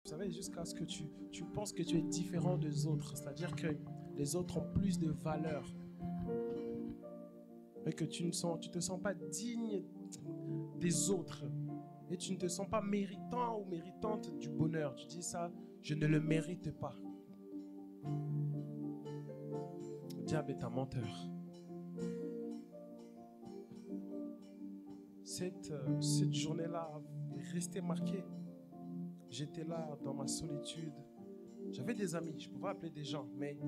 savez, jusqu'à ce que tu penses que tu es différent des autres. C'est-à-dire que les autres ont plus de valeur. Et que tu te sens pas digne des autres. Et tu ne te sens pas méritant ou méritante du bonheur. Tu dis ça, je ne le mérite pas. Le diable est un menteur. Cette journée-là est restée marquée. J'étais là dans ma solitude. J'avais des amis, je pouvais appeler des gens, mais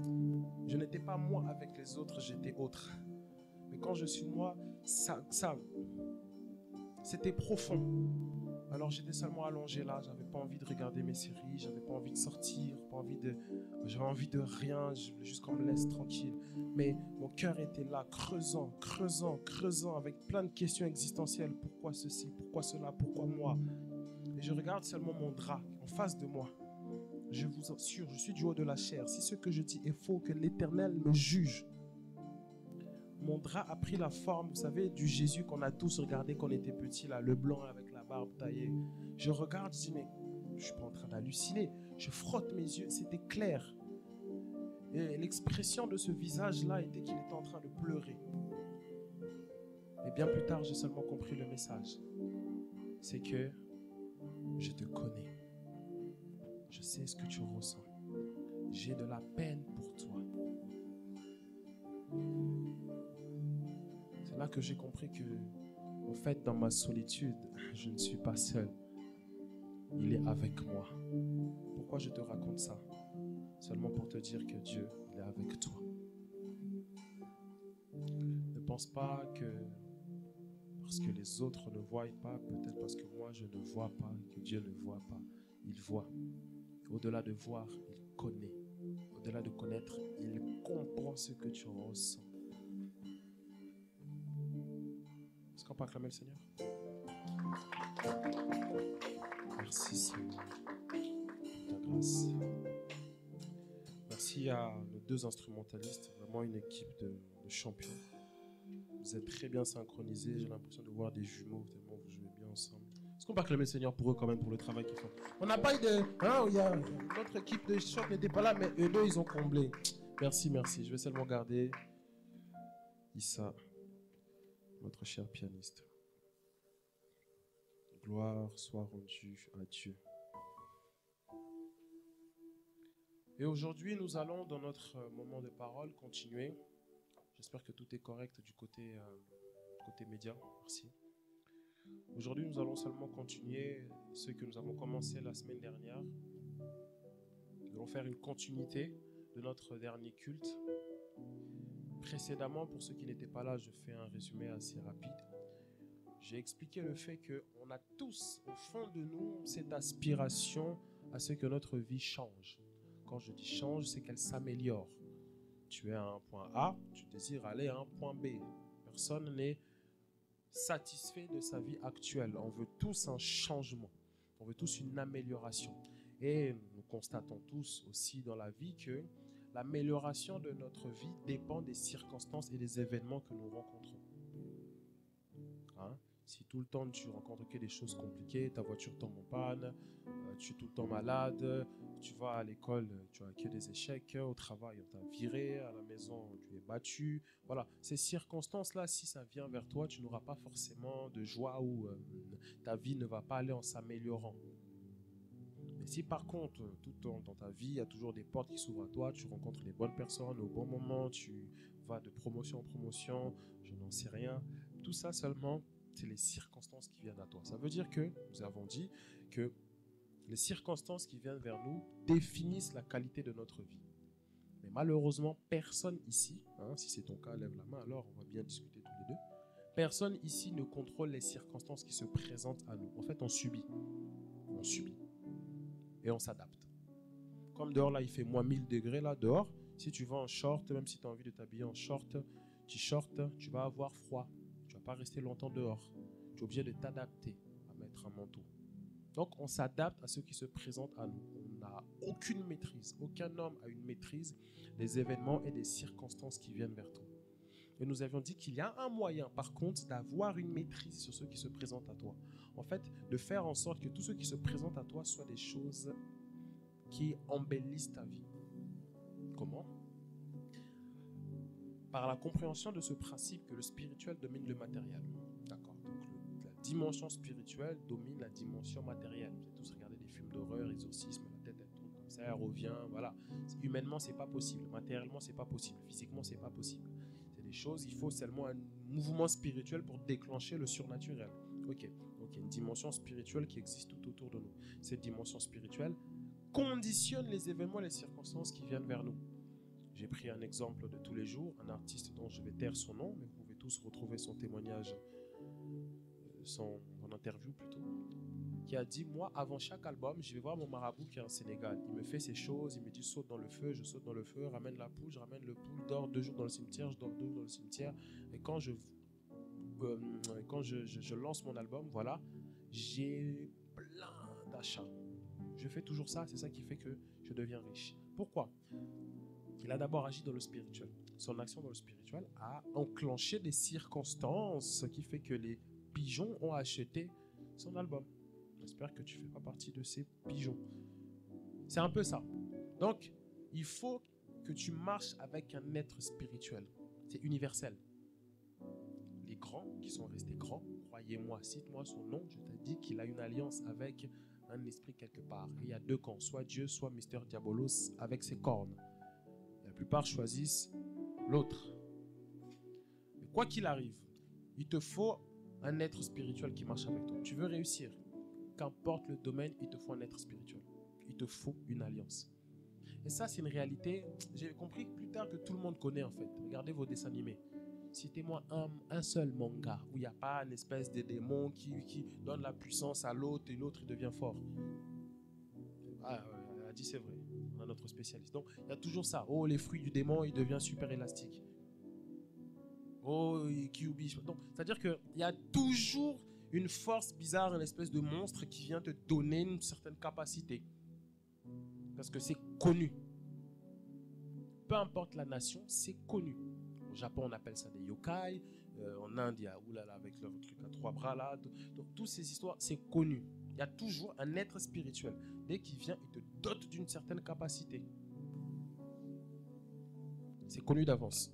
je n'étais pas moi avec les autres, j'étais autre. Mais quand je suis moi, c'était profond. Alors j'étais seulement allongé là, j'avais pas envie de regarder mes séries, j'avais pas envie de sortir, j'avais envie de rien, je voulais juste qu'on me laisse tranquille. Mais mon cœur était là, creusant, avec plein de questions existentielles. Pourquoi ceci, pourquoi cela, pourquoi moi? Et je regarde seulement mon drap en face de moi. Je vous assure, je suis du haut de la chair. Si ce que je dis est faux, que l'Éternel me juge. Mon drap a pris la forme, vous savez, du Jésus qu'on a tous regardé quand on était petit, là, le blanc avec la barbe taillée. Je regarde, je dis, mais je suis pas en train d'halluciner. Je frotte mes yeux, c'était clair. Et l'expression de ce visage-là était qu'il était en train de pleurer. Et bien plus tard, j'ai seulement compris le message. C'est que je te connais. Je sais ce que tu ressens. J'ai de la peine pour toi. C'est là que j'ai compris que, en fait, dans ma solitude, je ne suis pas seul. Il est avec moi. Pourquoi je te raconte ça? Seulement pour te dire que Dieu, il est avec toi. Ne pense pas que parce que les autres ne voient pas, peut-être parce que moi je ne vois pas, que Dieu ne voit pas. Il voit. Au-delà de voir, il connaît. Au-delà de connaître, il comprend ce que tu ressens. Est-ce qu'on peut acclamer le Seigneur? Merci Seigneur pour ta grâce. Merci à nos deux instrumentalistes, vraiment une équipe de champions. Vous êtes très bien synchronisés, j'ai l'impression de voir des jumeaux, tellement vous jouez bien ensemble. Est-ce qu'on peut acclamer le Seigneur pour eux quand même, pour le travail qu'ils font? On n'a pas eu de... notre équipe de chant n'était pas là, mais eux deux, ils ont comblé. Merci. Je vais seulement garder Issa, notre cher pianiste. Gloire soit rendue à Dieu. Et aujourd'hui, nous allons, dans notre moment de parole, continuer. J'espère que tout est correct du côté média. Merci. Aujourd'hui, nous allons seulement continuer ce que nous avons commencé la semaine dernière. Nous allons faire une continuité de notre dernier culte. Précédemment, pour ceux qui n'étaient pas là, je fais un résumé assez rapide. J'ai expliqué le fait qu'on a tous, au fond de nous, cette aspiration à ce que notre vie change. Quand je dis change, c'est qu'elle s'améliore. Tu es à un point A, tu désires aller à un point B. Personne n'est satisfait de sa vie actuelle. On veut tous un changement. On veut tous une amélioration. Et nous constatons tous aussi dans la vie que l'amélioration de notre vie dépend des circonstances et des événements que nous rencontrons. Hein? Si tout le temps tu rencontres que des choses compliquées, ta voiture tombe en panne, tu es tout le temps malade, tu vas à l'école, tu as que des échecs, au travail on t'a viré, à la maison tu es battu. Voilà, ces circonstances-là, si ça vient vers toi, tu n'auras pas forcément de joie ou ta vie ne va pas aller en s'améliorant. Mais si par contre, tout dans ta vie, il y a toujours des portes qui s'ouvrent à toi, tu rencontres les bonnes personnes au bon moment, tu vas de promotion en promotion, je n'en sais rien, tout ça seulement, c'est les circonstances qui viennent à toi. Ça veut dire que, nous avons dit, que les circonstances qui viennent vers nous définissent la qualité de notre vie. Mais malheureusement, personne ici, si c'est ton cas, lève la main, alors on va bien discuter tous les deux, personne ici ne contrôle les circonstances qui se présentent à nous. En fait, on subit. On subit. Et on s'adapte. Comme dehors, là, il fait moins 1000 degrés, là, dehors. Si tu vas en short, même si tu as envie de t'habiller en short, t-shirt, tu vas avoir froid. Tu ne vas pas rester longtemps dehors. Tu es obligé de t'adapter à mettre un manteau. Donc, on s'adapte à ce qui se présente à nous. On n'a aucune maîtrise. Aucun homme a une maîtrise des événements et des circonstances qui viennent vers toi. Et nous avions dit qu'il y a un moyen, par contre, d'avoir une maîtrise sur ce qui se présente à toi. En fait, de faire en sorte que tout ce qui se présente à toi soit des choses qui embellissent ta vie. Comment? Par la compréhension de ce principe que le spirituel domine le matériel. D'accord. Donc la dimension spirituelle domine la dimension matérielle. Vous avez tous regardé des films d'horreur, exorcisme, la tête elle tourne comme ça, elle revient, voilà. Humainement, c'est pas possible. Matériellement, c'est pas possible. Physiquement, c'est pas possible. C'est des choses, il faut seulement un mouvement spirituel pour déclencher le surnaturel. Ok. Donc il y a une dimension spirituelle qui existe tout autour de nous. Cette dimension spirituelle conditionne les événements et les circonstances qui viennent vers nous. J'ai pris un exemple de tous les jours, un artiste dont je vais taire son nom, mais vous pouvez tous retrouver son témoignage, son interview plutôt, qui a dit, moi, avant chaque album, je vais voir mon marabout qui est en Sénégal. Il me fait ces choses, il me dit, saute dans le feu, je saute dans le feu, ramène la poule, je ramène le poule, dors 2 jours dans le cimetière, je dors 2 jours dans le cimetière. Et quand je lance mon album, voilà, j'ai plein d'achats. Je fais toujours ça, c'est ça qui fait que je deviens riche. Pourquoi ? Il a d'abord agi dans le spirituel. Son action dans le spirituel a enclenché des circonstances, ce qui fait que les pigeons ont acheté son album. J'espère que tu ne fais pas partie de ces pigeons. C'est un peu ça. Donc, il faut que tu marches avec un être spirituel. C'est universel. Les grands qui sont restés grands, croyez-moi, cite-moi son nom, je te dis qu'il a une alliance avec un esprit quelque part. Il y a 2 camps, soit Dieu, soit Mister Diabolos avec ses cornes. La plupart choisissent l'autre. Mais quoi qu'il arrive, il te faut un être spirituel qui marche avec toi. Tu veux réussir, qu'importe le domaine, il te faut un être spirituel. Il te faut une alliance. Et ça, c'est une réalité. J'ai compris plus tard que tout le monde connaît en fait. Regardez vos dessins animés. Citez-moi un seul manga où il n'y a pas une espèce de démon qui donne la puissance à l'autre et l'autre il devient fort. Ah, elle a dit c'est vrai. On a notre spécialiste. Donc, il y a toujours ça. Oh, les fruits du démon, il devient super élastique. Oh, Kyubi. Donc, c'est-à-dire qu'il y a toujours une force bizarre, une espèce de monstre qui vient te donner une certaine capacité. Parce que c'est connu. Peu importe la nation, c'est connu. Au Japon, on appelle ça des yokai. En Inde, il y a oulala, avec leur truc à 3 bras là. Donc, toutes ces histoires, c'est connu. Il y a toujours un être spirituel. Dès qu'il vient, il te dote d'une certaine capacité. C'est connu d'avance.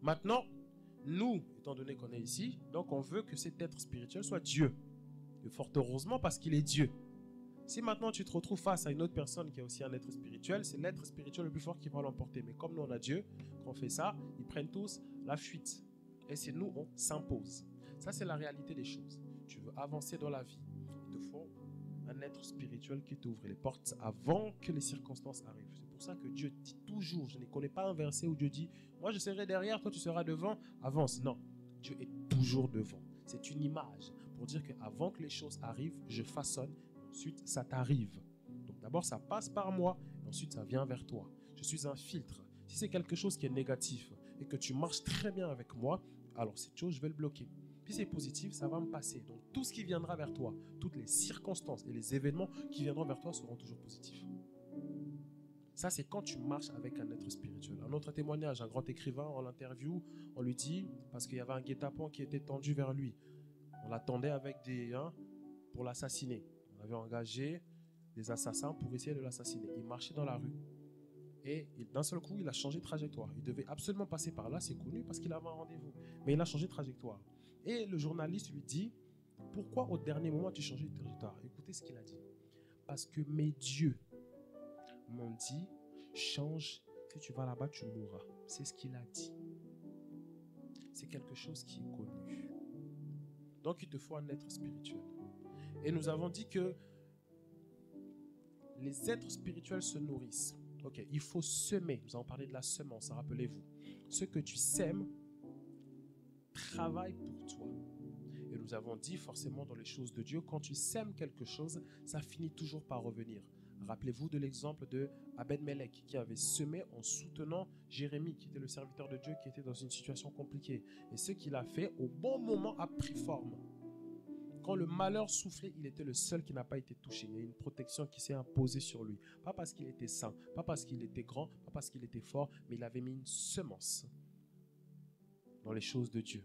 Maintenant, nous, étant donné qu'on est ici, donc on veut que cet être spirituel soit Dieu. Et fort heureusement parce qu'il est Dieu. Si maintenant tu te retrouves face à une autre personne qui a aussi un être spirituel, c'est l'être spirituel le plus fort qui va l'emporter. Mais comme nous on a Dieu, quand on fait ça, ils prennent tous la fuite. Et c'est nous, on s'impose. Ça, c'est la réalité des choses. Tu veux avancer dans la vie, il te faut un être spirituel qui t'ouvre les portes avant que les circonstances arrivent. C'est pour ça que Dieu dit toujours, je ne connais pas un verset où Dieu dit, moi je serai derrière, toi tu seras devant, avance. Non, Dieu est toujours devant. C'est une image pour dire qu'avant que les choses arrivent, je façonne, ensuite ça t'arrive. Donc d'abord ça passe par moi, et ensuite ça vient vers toi. Je suis un filtre. Si c'est quelque chose qui est négatif et que tu marches très bien avec moi, alors cette chose je vais le bloquer. Si c'est positif, ça va me passer. Donc tout ce qui viendra vers toi, toutes les circonstances et les événements qui viendront vers toi seront toujours positifs. Ça, c'est quand tu marches avec un être spirituel. Un autre témoignage, un grand écrivain, en l'interview, on lui dit, parce qu'il y avait un guet-apens qui était tendu vers lui. On l'attendait avec pour l'assassiner. On avait engagé des assassins pour essayer de l'assassiner. Il marchait dans la rue. Et d'un seul coup, il a changé de trajectoire. Il devait absolument passer par là, c'est connu, parce qu'il avait un rendez-vous. Mais il a changé de trajectoire. Et le journaliste lui dit, pourquoi au dernier moment tu changes de trajectoire? Écoutez ce qu'il a dit. Parce que mes dieux m'ont dit, change, si tu vas là-bas, tu mourras. C'est ce qu'il a dit. C'est quelque chose qui est connu. Donc il te faut un être spirituel. Et nous avons dit que les êtres spirituels se nourrissent. Ok, il faut semer. Nous avons parlé de la semence, rappelez-vous. Ce que tu sèmes travaille pour toi. Et nous avons dit forcément dans les choses de Dieu, quand tu sèmes quelque chose, ça finit toujours par revenir. Rappelez-vous de l'exemple de Abed-Melech qui avait semé en soutenant Jérémie, qui était le serviteur de Dieu, qui était dans une situation compliquée. Et ce qu'il a fait, au bon moment, a pris forme. Quand le malheur soufflait, il était le seul qui n'a pas été touché. Il y a une protection qui s'est imposée sur lui. Pas parce qu'il était saint, pas parce qu'il était grand, pas parce qu'il était fort, mais il avait mis une semence dans les choses de Dieu.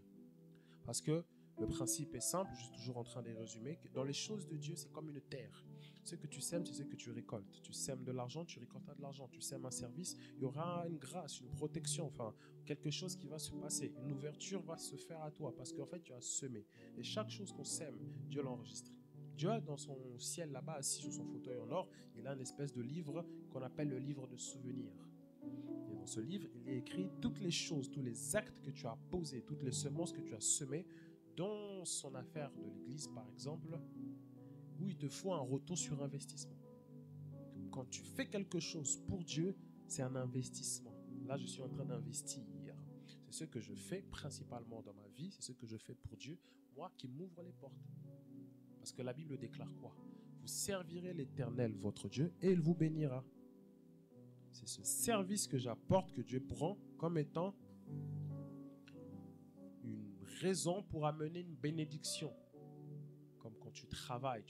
Parce que Le principe est simple, je suis toujours en train de résumer. Dans les choses de Dieu, c'est comme une terre. Ce que tu sèmes, c'est ce que tu récoltes. Tu sèmes de l'argent, tu récolteras de l'argent. Tu sèmes un service, il y aura une grâce, une protection, enfin, quelque chose qui va se passer. Une ouverture va se faire à toi parce qu'en fait, tu as semé. Et chaque chose qu'on sème, Dieu l'a enregistré. Dieu, dans son ciel là-bas, assis sur son fauteuil en or, il a une espèce de livre qu'on appelle le livre de souvenirs. Et dans ce livre, il est écrit toutes les choses, tous les actes que tu as posés, toutes les semences que tu as semées, dans son affaire de l'église, par exemple, où il te faut un retour sur investissement. Quand tu fais quelque chose pour Dieu, c'est un investissement. Là, je suis en train d'investir. C'est ce que je fais principalement dans ma vie, c'est ce que je fais pour Dieu, moi qui m'ouvre les portes. Parce que la Bible déclare quoi? Vous servirez l'Éternel, votre Dieu, et il vous bénira. C'est ce service que j'apporte que Dieu prend comme étant une raison pour amener une bénédiction. Comme quand tu travailles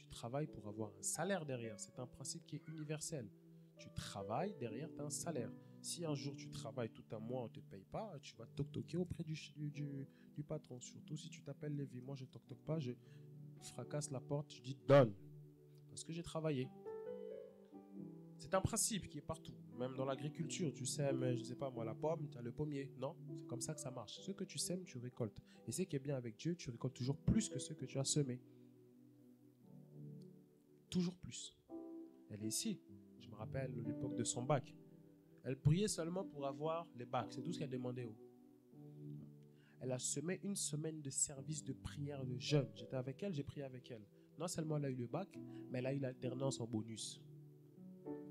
pour avoir un salaire derrière. C'est un principe qui est universel. Tu travailles, derrière, tu as un salaire. Si un jour tu travailles tout un mois, on ne te paye pas, tu vas toc-toquer auprès du patron. Surtout si tu t'appelles Lévi. Moi, je ne toc-toque pas, je fracasse la porte, je dis donne. Parce que j'ai travaillé. C'est un principe qui est partout. Même dans l'agriculture, tu sèmes, je ne sais pas moi, la pomme, tu as le pommier. Non, c'est comme ça que ça marche. Ce que tu sèmes, tu récoltes. Et ce qui est bien avec Dieu, tu récoltes toujours plus que ce que tu as semé. Toujours plus. Elle est ici. Je me rappelle l'époque de son bac. Elle priait seulement pour avoir les bacs. C'est tout ce qu'elle demandait. Elle a semé une semaine de service de prière de jeûne. J'étais avec elle, j'ai prié avec elle. Non seulement elle a eu le bac, mais elle a eu l'alternance en bonus.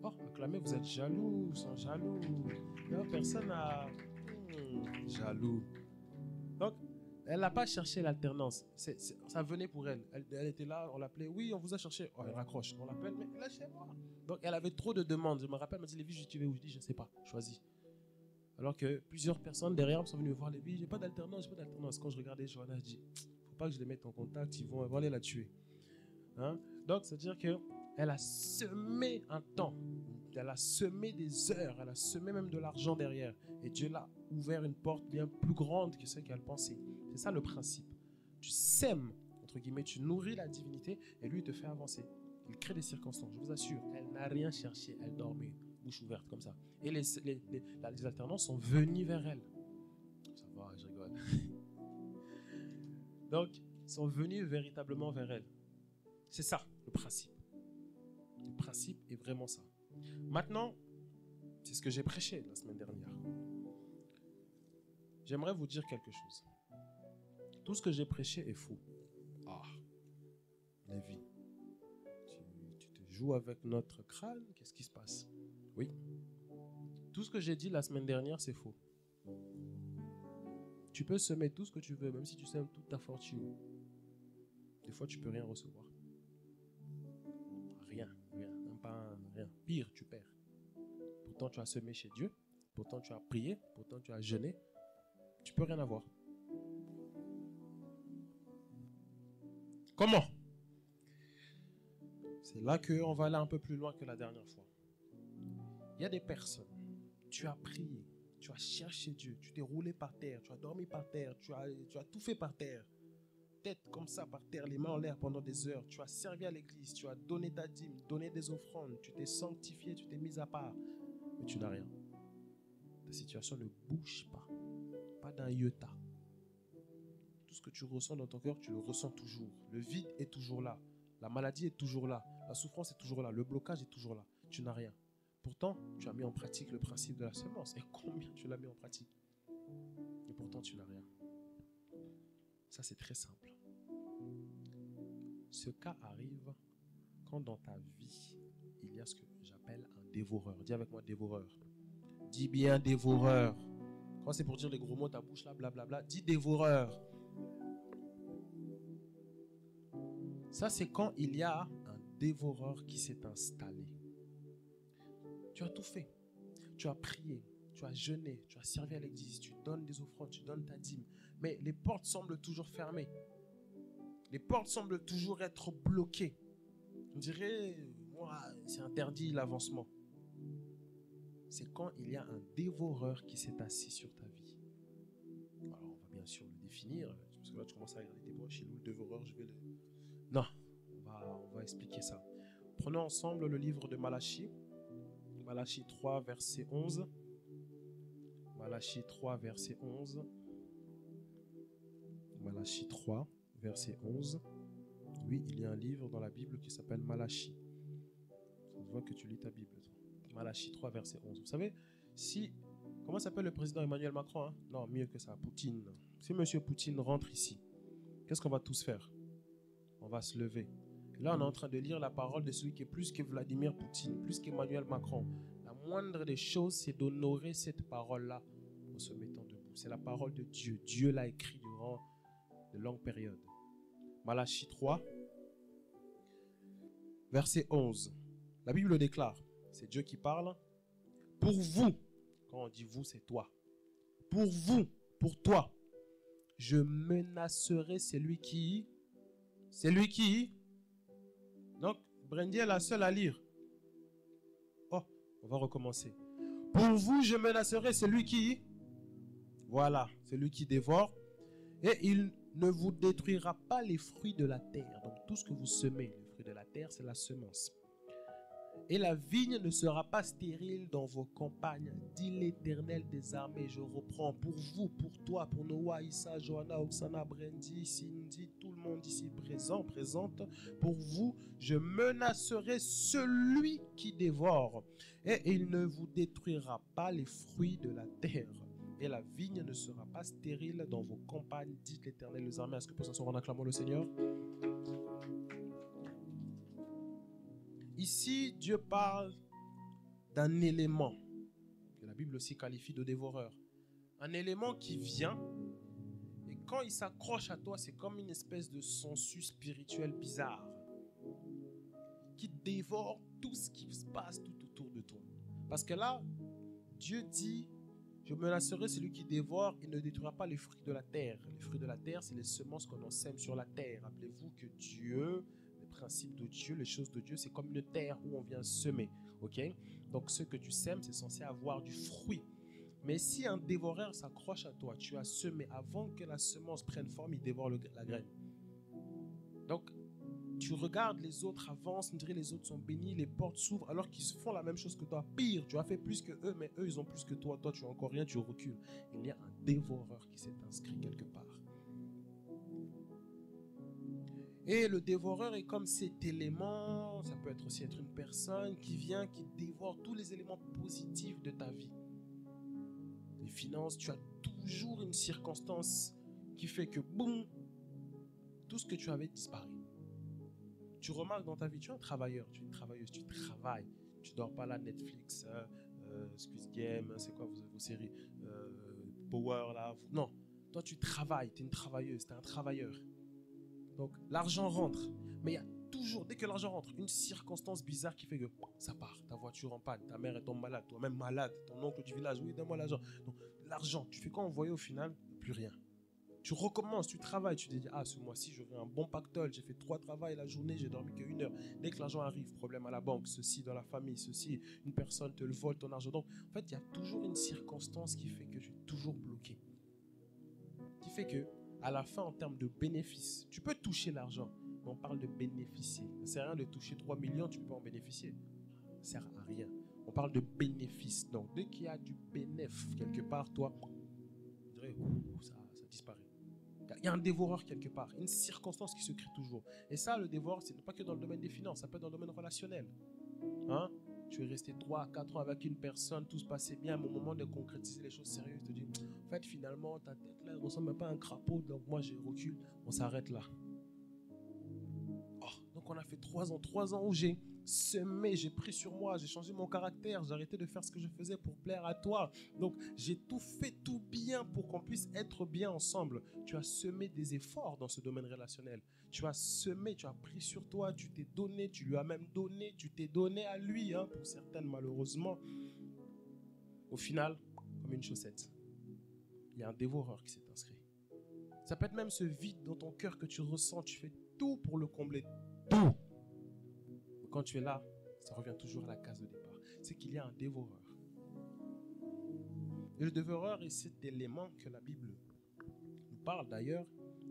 Oh, acclamez, vous êtes jaloux, ils sont jaloux. Non, personne n'a... jaloux. Donc, elle n'a pas cherché l'alternance. Ça venait pour elle. Elle était là, on l'appelait. Oui, on vous a cherché. Oh, elle raccroche. On l'appelle, mais lâchez-moi. Donc, elle avait trop de demandes. Je me rappelle, elle m'a dit, Lévi, tu veux où? Je dis, je ne sais pas, choisis. Alors que plusieurs personnes derrière sont venues me voir, Lévi, j'ai pas d'alternance. Quand je regardais Johanna, je dis, faut pas que je les mette en contact, ils vont aller la tuer. Hein? Donc, c'est-à-dire qu'elle a semé un temps. Elle a semé des heures, elle a semé même de l'argent derrière. Et Dieu l'a ouvert une porte bien plus grande que ce qu'elle pensait. C'est ça le principe. Tu sèmes, entre guillemets, tu nourris la divinité et lui, il te fait avancer. Il crée des circonstances, je vous assure. Elle n'a rien cherché, elle dormait, bouche ouverte comme ça. Et les alternances sont venus vers elle. Ça va, je rigole. Donc, ils sont venus véritablement vers elle. C'est ça, le principe. Le principe est vraiment ça. Maintenant, c'est ce que j'ai prêché la semaine dernière. J'aimerais vous dire quelque chose. Tout ce que j'ai prêché est faux. Ah, Lévi, tu te joues avec notre crâne? Qu'est-ce qui se passe? Oui. Tout ce que j'ai dit la semaine dernière, c'est faux. Tu peux semer tout ce que tu veux, même si tu sèmes toute ta fortune. Des fois, tu peux rien recevoir. Rien, même pas rien. Pire, tu perds. Pourtant, tu as semé chez Dieu. Pourtant, tu as prié. Pourtant, tu as jeûné. Tu peux rien avoir. Comment? C'est là qu'on va aller un peu plus loin que la dernière fois. Il y a des personnes, tu as prié, tu as cherché Dieu, tu t'es roulé par terre, tu as dormi par terre, tu as tout fait par terre. Tête comme ça par terre, les mains en l'air pendant des heures. Tu as servi à l'église, tu as donné ta dîme, donné des offrandes, tu t'es sanctifié, tu t'es mis à part. Mais tu n'as rien. Ta situation ne bouge pas. Pas d'un iota. Tout ce que tu ressens dans ton cœur, tu le ressens toujours. Le vide est toujours là. La maladie est toujours là. La souffrance est toujours là. Le blocage est toujours là. Tu n'as rien. Pourtant, tu as mis en pratique le principe de la semence. Et combien tu l'as mis en pratique? Et pourtant, tu n'as rien. Ça, c'est très simple. Ce cas arrive quand dans ta vie, il y a ce que j'appelle un dévoreur. Dis avec moi dévoreur. Dis bien dévoreur. Quand c'est pour dire les gros mots, ta bouche là, blablabla, dis dévoreur. Ça, c'est quand il y a un dévoreur qui s'est installé. Tu as tout fait. Tu as prié, tu as jeûné, tu as servi à l'église, tu donnes des offrandes, tu donnes ta dîme. Mais les portes semblent toujours fermées. Les portes semblent toujours être bloquées. On dirait, c'est interdit l'avancement. C'est quand il y a un dévoreur qui s'est assis sur ta vie. Alors, on va bien sûr le définir, parce que là, tu commences à regarder tes poches, il est où le dévoreur, je vais le... Non, on va expliquer ça. Prenons ensemble le livre de Malachie. Malachie 3, verset 11. Malachie 3, verset 11. Malachie 3, verset 11. Oui, il y a un livre dans la Bible qui s'appelle Malachie. Ça se voit que tu lis ta Bible. Malachie 3, verset 11. Vous savez, comment s'appelle le président Emmanuel Macron, hein? Non, mieux que ça, Poutine. Si M. Poutine rentre ici, qu'est-ce qu'on va tous faire? On va se lever. Et là, on est en train de lire la parole de celui qui est plus que Vladimir Poutine, plus qu'Emmanuel Macron. La moindre des choses, c'est d'honorer cette parole-là en se mettant debout. C'est la parole de Dieu. Dieu l'a écrit durant de longues périodes. Malachie 3, verset 11. La Bible déclare, c'est Dieu qui parle. Pour vous, quand on dit vous, c'est toi. Pour vous, pour toi, je menacerai celui qui... Donc, Brandy est la seule à lire. Oh, on va recommencer. Pour vous, je menacerai celui qui... Voilà, celui qui dévore. Et il ne vous détruira pas les fruits de la terre. Donc, tout ce que vous semez, les fruits de la terre, c'est la semence. Et la vigne ne sera pas stérile dans vos campagnes, dit l'Éternel des armées. Je reprends pour vous, pour toi, pour Noah, Issa, Johanna, Oksana, Brandy, Cindy, tout le monde ici présente. Pour vous, je menacerai celui qui dévore. Et il ne vous détruira pas les fruits de la terre. Et la vigne ne sera pas stérile dans vos campagnes, dit l'Éternel des armées. Est-ce que pour ça soit en acclamant le Seigneur? Ici, Dieu parle d'un élément que la Bible aussi qualifie de dévoreur. Un élément qui vient et quand il s'accroche à toi, c'est comme une espèce de sangsue spirituelle bizarre qui dévore tout ce qui se passe tout autour de toi. Parce que là, Dieu dit, je menacerai celui qui dévore et ne détruira pas les fruits de la terre. Les fruits de la terre, c'est les semences que l'on sème sur la terre. Rappelez-vous que Dieu... principe de Dieu, les choses de Dieu, c'est comme une terre où on vient semer, ok? Donc ce que tu sèmes, c'est censé avoir du fruit. Mais si un dévoreur s'accroche à toi, tu as semé, avant que la semence prenne forme, il dévore la graine. Donc tu regardes les autres avancent, on dirait les autres sont bénis, les portes s'ouvrent alors qu'ils font la même chose que toi. Pire, tu as fait plus que eux, mais eux ils ont plus que toi. Toi tu n'as encore rien, tu recules. Il y a un dévoreur qui s'est inscrit quelque part. Et le dévoreur est comme cet élément, ça peut être aussi une personne qui vient, qui dévore tous les éléments positifs de ta vie. Les finances, tu as toujours une circonstance qui fait que, boum, tout ce que tu avais disparaît. Tu remarques dans ta vie, tu es un travailleur, tu es une travailleuse, tu travailles. Tu ne dors pas là, Netflix, Squid Game, c'est quoi vos séries, Power, là. Non, toi tu travailles, tu es une travailleuse, tu es un travailleur. Donc, l'argent rentre. Mais il y a toujours, dès que l'argent rentre, une circonstance bizarre qui fait que ça part. Ta voiture en panne, ta mère tombe malade, toi-même malade, ton oncle du village, oui, donne-moi l'argent. Donc, l'argent, tu fais quoi envoyer au final? Plus rien. Tu recommences, tu travailles, tu te dis, ah, ce mois-ci, j'aurai un bon pactole, j'ai fait 3 travails la journée, j'ai dormi que 1 heure. Dès que l'argent arrive, problème à la banque, ceci dans la famille, ceci, une personne te le vole ton argent. Donc, en fait, il y a toujours une circonstance qui fait que je suis toujours bloqué. Qui fait que, à la fin, en termes de bénéfices, tu peux toucher l'argent, mais on parle de bénéficier. Ça ne sert à rien de toucher 3 millions, tu ne peux pas en bénéficier. Ça ne sert à rien. On parle de bénéfices. Donc, dès qu'il y a du bénéfice quelque part, toi, je dirais, ça disparaît. Il y a un dévoreur quelque part, une circonstance qui se crée toujours. Et ça, le dévoreur, ce n'est pas que dans le domaine des finances, ça peut être dans le domaine relationnel. Hein? Tu es resté 3 à 4 ans avec une personne, tout se passait bien, mais au moment de concrétiser les choses sérieuses, tu te dis, en fait, finalement, ta tête là, elle ressemble même pas à un crapaud, donc moi, je recule, on s'arrête là. Oh, donc on a fait 3 ans où j'ai semé, j'ai pris sur moi, j'ai changé mon caractère, j'ai arrêté de faire ce que je faisais pour plaire à toi. Donc, j'ai tout fait tout bien pour qu'on puisse être bien ensemble. Tu as semé des efforts dans ce domaine relationnel. Tu as semé, tu as pris sur toi, tu t'es donné, tu lui as même donné, tu t'es donné à lui, hein, pour certaines malheureusement. Au final, comme une chaussette, il y a un dévoreur qui s'est inscrit. Ça peut être même ce vide dans ton cœur que tu ressens, tu fais tout pour le combler, tout. Quand tu es là, ça revient toujours à la case de départ. C'est qu'il y a un dévoreur. Et le dévoreur est cet élément que la Bible nous parle d'ailleurs,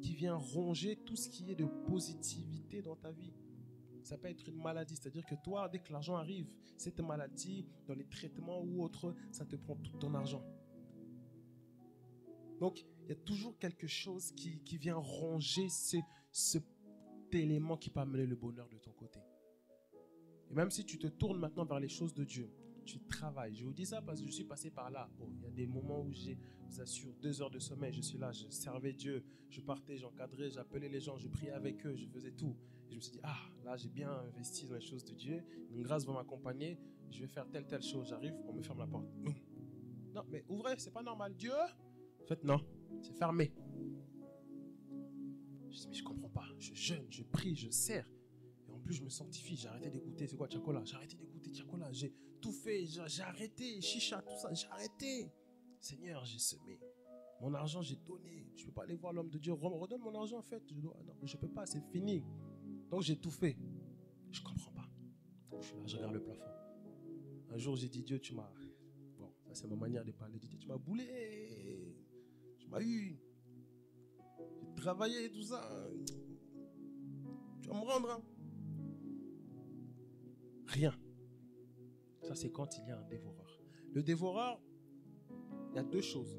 qui vient ronger tout ce qui est de positivité dans ta vie. Ça peut être une maladie, c'est-à-dire que toi, dès que l'argent arrive, cette maladie, dans les traitements ou autre, ça te prend tout ton argent. Donc, il y a toujours quelque chose qui vient ronger cet élément qui peut amener le bonheur de ton côté. Et même si tu te tournes maintenant vers les choses de Dieu, tu travailles. Je vous dis ça parce que je suis passé par là. Bon, il y a des moments où je vous assure, 2 heures de sommeil, je suis là, je servais Dieu, je partais, j'encadrais, j'appelais les gens, je priais avec eux, je faisais tout. Et je me suis dit, là j'ai bien investi dans les choses de Dieu, une grâce va m'accompagner, je vais faire telle chose. J'arrive, on me ferme la porte. Non, mais ouvrez, c'est pas normal. Dieu? En fait, non, c'est fermé. Je dis, mais je comprends pas. Je jeûne, je prie, je sers. Et en plus, je me sanctifie. J'ai arrêté d'écouter, c'est quoi, Tchakola? J'ai arrêté d'écouter Tchakola. J'ai tout fait, j'ai arrêté. Chicha, tout ça, j'ai arrêté. Seigneur, j'ai semé. Mon argent, j'ai donné. Je ne peux pas aller voir l'homme de Dieu. Redonne mon argent, en fait. Non, je ne peux pas, c'est fini. Donc, j'ai tout fait. Je ne comprends pas. Je suis là, je regarde le plafond. Un jour, j'ai dit, Dieu, tu m'as... Bon, ça, c'est ma manière de parler. J'ai dit, tu m'as boulé. Tu m'as eu. J'ai travaillé, tout ça. Tu vas me rendre, hein? Rien. Ça, c'est quand il y a un dévoreur. Le dévoreur, il y a 2 choses.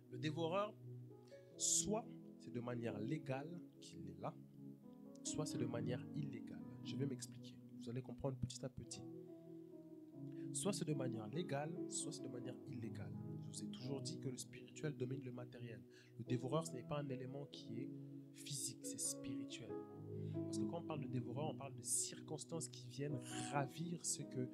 Le dévoreur, soit c'est de manière légale qu'il est là, soit c'est de manière illégale. Je vais m'expliquer. Vous allez comprendre petit à petit. Soit c'est de manière légale, soit c'est de manière illégale. Je vous ai toujours dit que le spirituel domine le matériel. Le dévoreur, ce n'est pas un élément qui est physique, c'est spirituel. Parce que quand on parle de dévoreur, on parle de circonstances qui viennent ravir ce que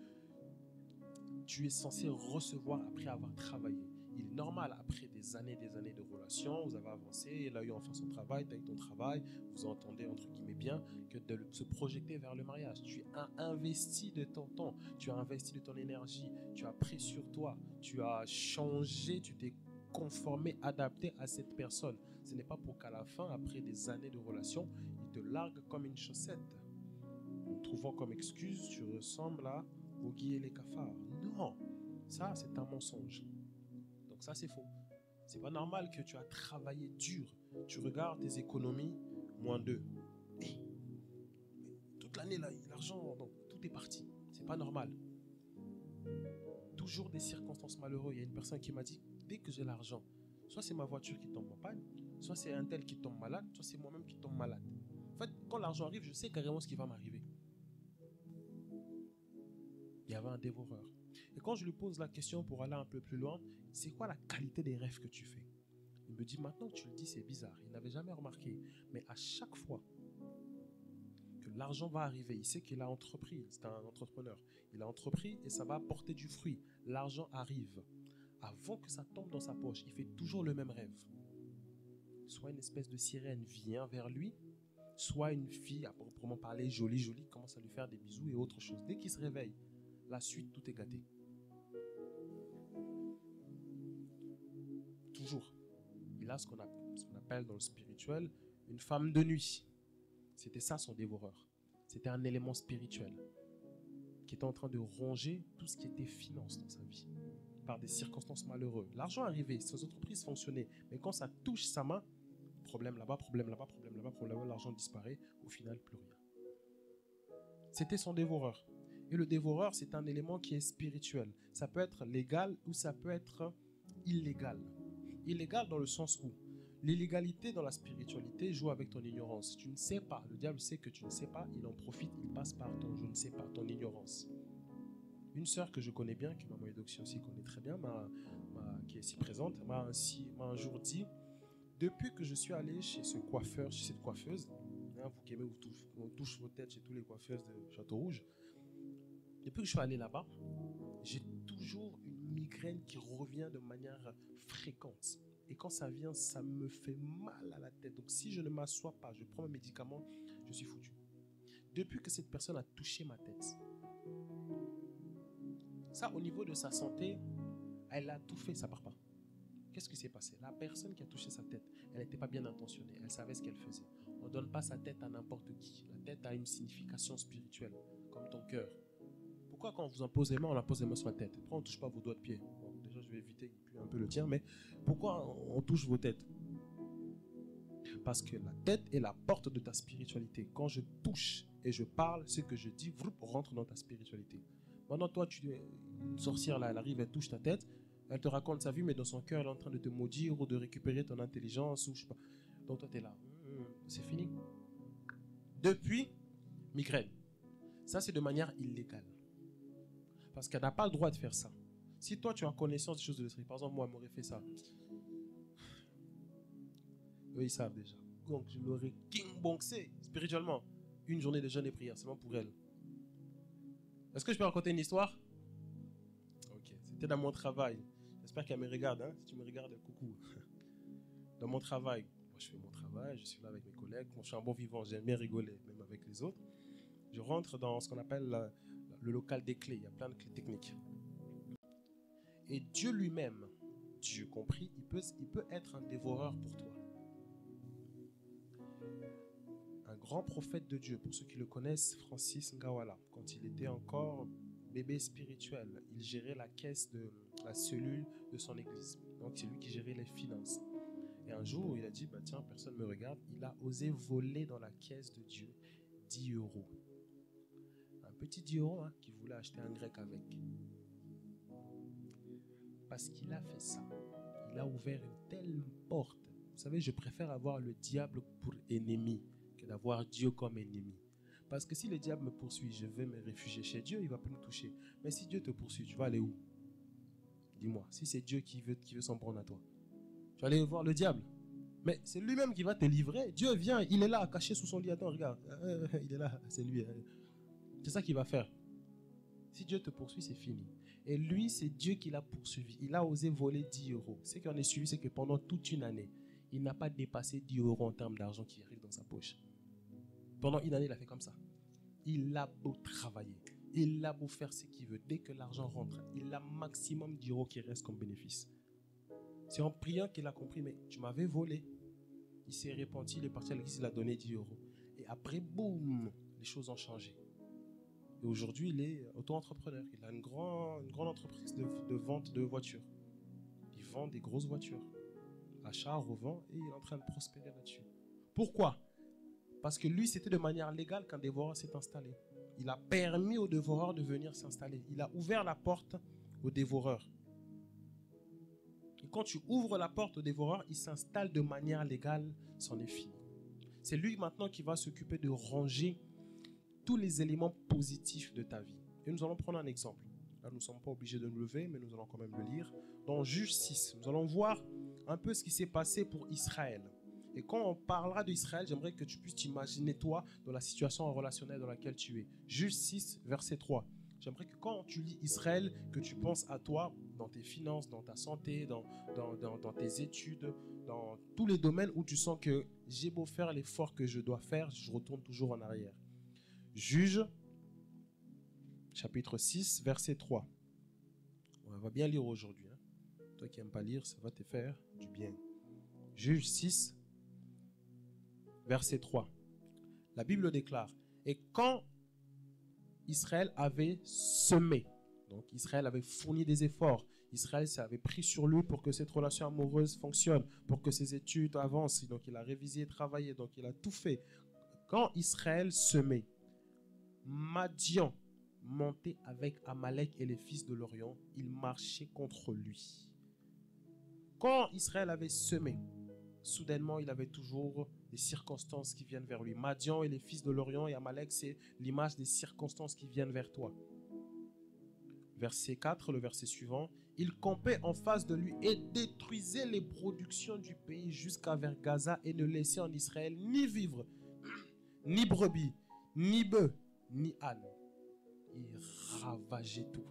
tu es censé recevoir après avoir travaillé. Il est normal, après des années de relations, vous avez avancé, il a eu enfin son travail, tu as eu ton travail, vous entendez entre guillemets bien, que de se projeter vers le mariage. Tu as investi de ton temps, tu as investi de ton énergie, tu as pris sur toi, tu as changé, tu t'es conformé, adapté à cette personne. Ce n'est pas pour qu'à la fin, après des années de relations, il te largue comme une chaussette, en trouvant comme excuse, tu ressembles à Ogui et les cafards. Non, ça c'est un mensonge. Donc ça c'est faux. C'est pas normal que tu as travaillé dur. Tu regardes tes économies, -2. Hey, toute l'année là, l'argent, donc tout est parti. C'est pas normal. Toujours des circonstances malheureuses. Il y a une personne qui m'a dit, dès que j'ai l'argent, soit c'est ma voiture qui tombe en panne, soit c'est un tel qui tombe malade, soit c'est moi-même qui tombe malade. En fait, quand l'argent arrive, je sais carrément ce qui va m'arriver. Il y avait un dévoreur. Et quand je lui pose la question pour aller un peu plus loin, c'est quoi la qualité des rêves que tu fais? Il me dit, maintenant que tu le dis, c'est bizarre. Il n'avait jamais remarqué. Mais à chaque fois que l'argent va arriver, il sait qu'il a entrepris, c'est un entrepreneur. Il a entrepris et ça va porter du fruit. L'argent arrive. Avant que ça tombe dans sa poche, il fait toujours le même rêve. Soit une espèce de sirène vient vers lui, soit une fille, à proprement parler, jolie, commence à lui faire des bisous et autre chose. Dès qu'il se réveille, la suite, tout est gâté. Toujours. Il a ce qu'on appelle dans le spirituel une femme de nuit. C'était ça son dévoreur. C'était un élément spirituel qui était en train de ronger tout ce qui était finance dans sa vie par des circonstances malheureuses. L'argent arrivait, ses entreprises fonctionnaient, mais quand ça touche sa main, problème là-bas, problème là-bas, problème là-bas, problème là-bas, l'argent disparaît, au final plus rien. C'était son dévoreur. Et le dévoreur, c'est un élément qui est spirituel. Ça peut être légal ou ça peut être illégal. Illégal dans le sens où l'illégalité dans la spiritualité joue avec ton ignorance. Tu ne sais pas, le diable sait que tu ne sais pas, il en profite, il passe par ton je ne sais pas, ton ignorance. Une sœur que je connais bien, que Maman Eudoxie aussi connaît très bien, qui est ici présente, m'a un jour dit, depuis que je suis allé chez ce coiffeur, chez cette coiffeuse, hein, vous qui aimez, on touche vos têtes chez tous les coiffeuses de Château-Rouge, depuis que je suis allé là-bas, j'ai toujours une migraine qui revient de manière fréquente. Et quand ça vient, ça me fait mal à la tête. Donc si je ne m'assois pas, je prends mes médicaments, je suis foutu. Depuis que cette personne a touché ma tête, ça au niveau de sa santé, elle a tout fait, ça part pas. Qu'est-ce qui s'est passé? La personne qui a touché sa tête, elle n'était pas bien intentionnée, elle savait ce qu'elle faisait. On ne donne pas sa tête à n'importe qui. La tête a une signification spirituelle, comme ton cœur. Pourquoi quand on vous impose les mains, on impose les mains sur la tête? Pourquoi on ne touche pas vos doigts de pied? Bon, déjà, je vais éviter qu'il pue un peu le tien, mais pourquoi on touche vos têtes? Parce que la tête est la porte de ta spiritualité. Quand je touche et je parle, ce que je dis rentre dans ta spiritualité. Maintenant, toi, une sorcière, là, elle arrive, elle touche ta tête, elle te raconte sa vie, mais dans son cœur, elle est en train de te maudire ou de récupérer ton intelligence. Ou je sais pas. Donc toi, tu es là. C'est fini. Depuis, migraine. Ça, c'est de manière illégale. Parce qu'elle n'a pas le droit de faire ça. Si toi, tu as connaissance des choses de l'esprit, par exemple, moi, elle m'aurait fait ça. Eux, ils savent déjà. Donc, je l'aurais king-bonxé spirituellement. Une journée de jeûne et prière, seulement pour elle. Est-ce que je peux raconter une histoire? Ok, c'était dans mon travail. J'espère qu'elle me regarde. Hein? Si tu me regardes, coucou. Dans mon travail, moi, je fais mon travail, je suis là avec mes collègues. Moi, je suis un bon vivant, j'aime bien rigoler, même avec les autres. Je rentre dans ce qu'on appelle le local des clés. Il y a plein de clés techniques. Et Dieu lui-même, Dieu compris, il peut être un dévoreur pour toi. Un grand prophète de Dieu, pour ceux qui le connaissent, Francis Ngawala, quand il était encore bébé spirituel, il gérait la caisse de la cellule de son église. Donc c'est lui qui gérait les finances. Et un jour, il a dit, bah tiens, personne ne me regarde. Il a osé voler dans la caisse de Dieu 10 euros. Un petit 10 euros hein, qui voulait acheter un grec avec. Parce qu'il a fait ça. Il a ouvert une telle porte. Vous savez, je préfère avoir le diable pour ennemi que d'avoir Dieu comme ennemi. Parce que si le diable me poursuit, je vais me réfugier chez Dieu, il ne va plus me toucher. Mais si Dieu te poursuit, tu vas aller où? Dis-moi, si c'est Dieu qui veut s'en prendre à toi, tu vas aller voir le diable. Mais c'est lui-même qui va te livrer. Dieu vient, il est là, caché sous son lit. Attends, regarde, il est là, c'est lui. C'est ça qu'il va faire. Si Dieu te poursuit, c'est fini. Et lui, c'est Dieu qui l'a poursuivi. Il a osé voler 10 euros. Ce qui en est suivi, c'est que pendant toute une année, il n'a pas dépassé 10 euros en termes d'argent qui arrive dans sa poche. Pendant une année, il a fait comme ça. Il a beau travailler. Il a beau faire ce qu'il veut. Dès que l'argent rentre, il a maximum 10 euros qui reste comme bénéfice. C'est en priant qu'il a compris, mais tu m'avais volé. Il s'est repenti, il est parti à l'église, il a donné 10 euros. Et après, boum, les choses ont changé. Et aujourd'hui, il est auto-entrepreneur. Il a une grande entreprise de vente de voitures. Il vend des grosses voitures. Achat, revend, et il est en train de prospérer là-dessus. Pourquoi? Parce que lui, c'était de manière légale qu'un dévoreur s'est installé. Il a permis au dévoreur de venir s'installer. Il a ouvert la porte au dévoreur. Et quand tu ouvres la porte au dévoreur, il s'installe de manière légale, c'en est fini. C'est lui maintenant qui va s'occuper de ranger tous les éléments positifs de ta vie. Et nous allons prendre un exemple. Là, nous ne sommes pas obligés de nous lever, mais nous allons quand même le lire. Dans Juge 6, nous allons voir un peu ce qui s'est passé pour Israël. Et quand on parlera d'Israël, j'aimerais que tu puisses t'imaginer toi dans la situation relationnelle dans laquelle tu es. Juge 6, verset 3. J'aimerais que quand tu lis Israël, que tu penses à toi dans tes finances, dans ta santé, dans tes études, dans tous les domaines où tu sens que j'ai beau faire l'effort que je dois faire, je retourne toujours en arrière. Juge, chapitre 6, verset 3. On va bien lire aujourd'hui. Hein. Toi qui n'aimes pas lire, ça va te faire du bien. Juge 6, verset 3. La Bible déclare, et quand Israël avait semé, donc Israël avait fourni des efforts, Israël s'avait pris sur lui pour que cette relation amoureuse fonctionne, pour que ses études avancent, donc il a révisé et travaillé, donc il a tout fait. Quand Israël semait, Madian montait avec Amalek et les fils de l'Orient, il marchait contre lui. Quand Israël avait semé, soudainement il avait toujours des circonstances qui viennent vers lui. Madian et les fils de l'Orient et Amalek, c'est l'image des circonstances qui viennent vers toi. Verset 4, le verset suivant, il campait en face de lui et détruisait les productions du pays jusqu'à vers Gaza et ne laissait en Israël ni vivre, ni brebis, ni bœufs, ni âne. Il ravageait tout.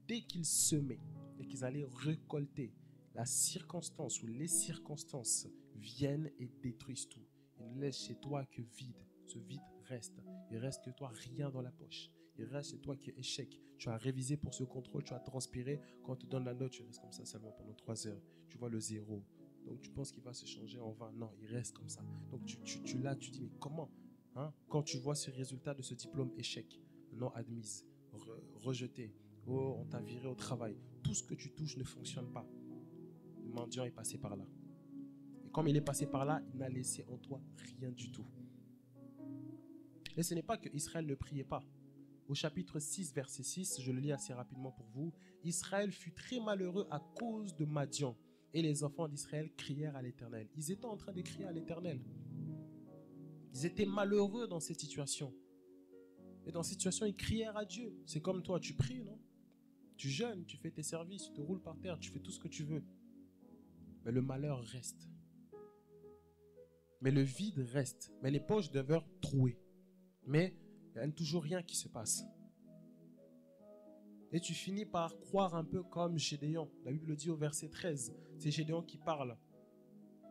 Dès qu'ils semaient et qu'ils allaient récolter, la circonstance ou les circonstances viennent et détruisent tout. Ils ne laissent chez toi que vide. Ce vide reste. Il reste que toi rien dans la poche. Il reste chez toi que échec. Tu as révisé pour ce contrôle, tu as transpiré. Quand on te donne la note, tu restes comme ça seulement pendant 3 heures. Tu vois le 0. Donc tu penses qu'il va se changer en 20. Non, il reste comme ça. Donc tu dis, mais comment? Hein? Quand tu vois ce résultat de ce diplôme échec, non admise, rejeté, oh, on t'a viré au travail, tout ce que tu touches ne fonctionne pas. Le mendiant est passé par là. Et Comme il est passé par là, il n'a laissé en toi rien du tout. Et ce n'est pas que Israël ne priait pas. Au chapitre 6, verset 6, je le lis assez rapidement pour vous. Israël fut très malheureux à cause de Madian. Et les enfants d'Israël crièrent à l'Éternel. Ils étaient en train de crier à l'Éternel. Ils étaient malheureux dans cette situation. Et dans cette situation, ils crièrent à Dieu. C'est comme toi, tu pries, non? Tu jeûnes, tu fais tes services, tu te roules par terre, tu fais tout ce que tu veux. Mais le malheur reste. Mais le vide reste. Mais les poches demeurent trouées. Mais il n'y a toujours rien qui se passe. Et tu finis par croire un peu comme Gédéon. La Bible le dit au verset 13. C'est Gédéon qui parle.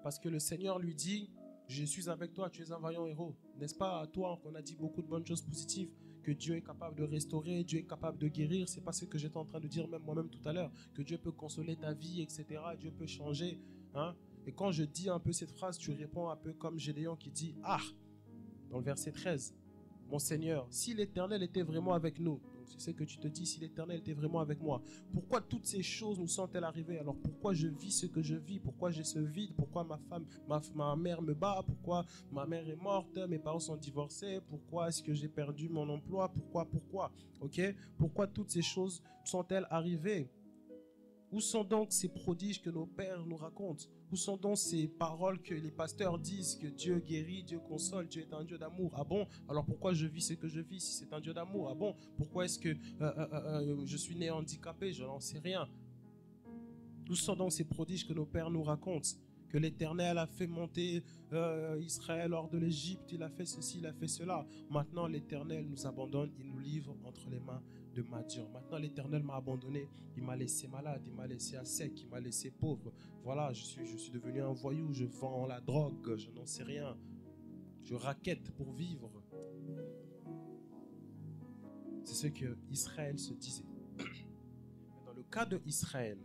Parce que le Seigneur lui dit, je suis avec toi, tu es un vaillant héros. N'est-ce pas à toi qu'on a dit beaucoup de bonnes choses positives, que Dieu est capable de restaurer, Dieu est capable de guérir. C'est pas ce que j'étais en train de dire même moi-même tout à l'heure. Que Dieu peut consoler ta vie, etc. Dieu peut changer. Hein? Et quand je dis un peu cette phrase, tu réponds un peu comme Gédéon qui dit, ah, dans le verset 13. Mon Seigneur, si l'Éternel était vraiment avec nous, donc c'est ce que tu te dis, si l'Éternel était vraiment avec moi, pourquoi toutes ces choses nous sont-elles arrivées? Alors pourquoi je vis ce que je vis? Pourquoi j'ai ce vide? Pourquoi ma mère me bat? Pourquoi ma mère est morte? Mes parents sont divorcés? Pourquoi est-ce que j'ai perdu mon emploi? Pourquoi? Ok? Pourquoi toutes ces choses sont-elles arrivées? Où sont donc ces prodiges que nos pères nous racontent? Où sont donc ces paroles que les pasteurs disent que Dieu guérit, Dieu console, Dieu est un Dieu d'amour? Ah bon? Alors pourquoi je vis ce que je vis si c'est un Dieu d'amour? Ah bon? Pourquoi est-ce que je suis né handicapé? Je n'en sais rien. Où sont donc ces prodiges que nos pères nous racontent? Que l'Éternel a fait monter Israël hors de l'Égypte, il a fait ceci, il a fait cela. Maintenant l'Éternel nous abandonne, il nous livre entre les mains de Madian. Maintenant l'Éternel m'a abandonné, il m'a laissé malade, il m'a laissé à sec, il m'a laissé pauvre. Voilà, je suis devenu un voyou, je vends la drogue, je n'en sais rien. Je raquette pour vivre. C'est ce que Israël se disait. Mais dans le cas d'Israël,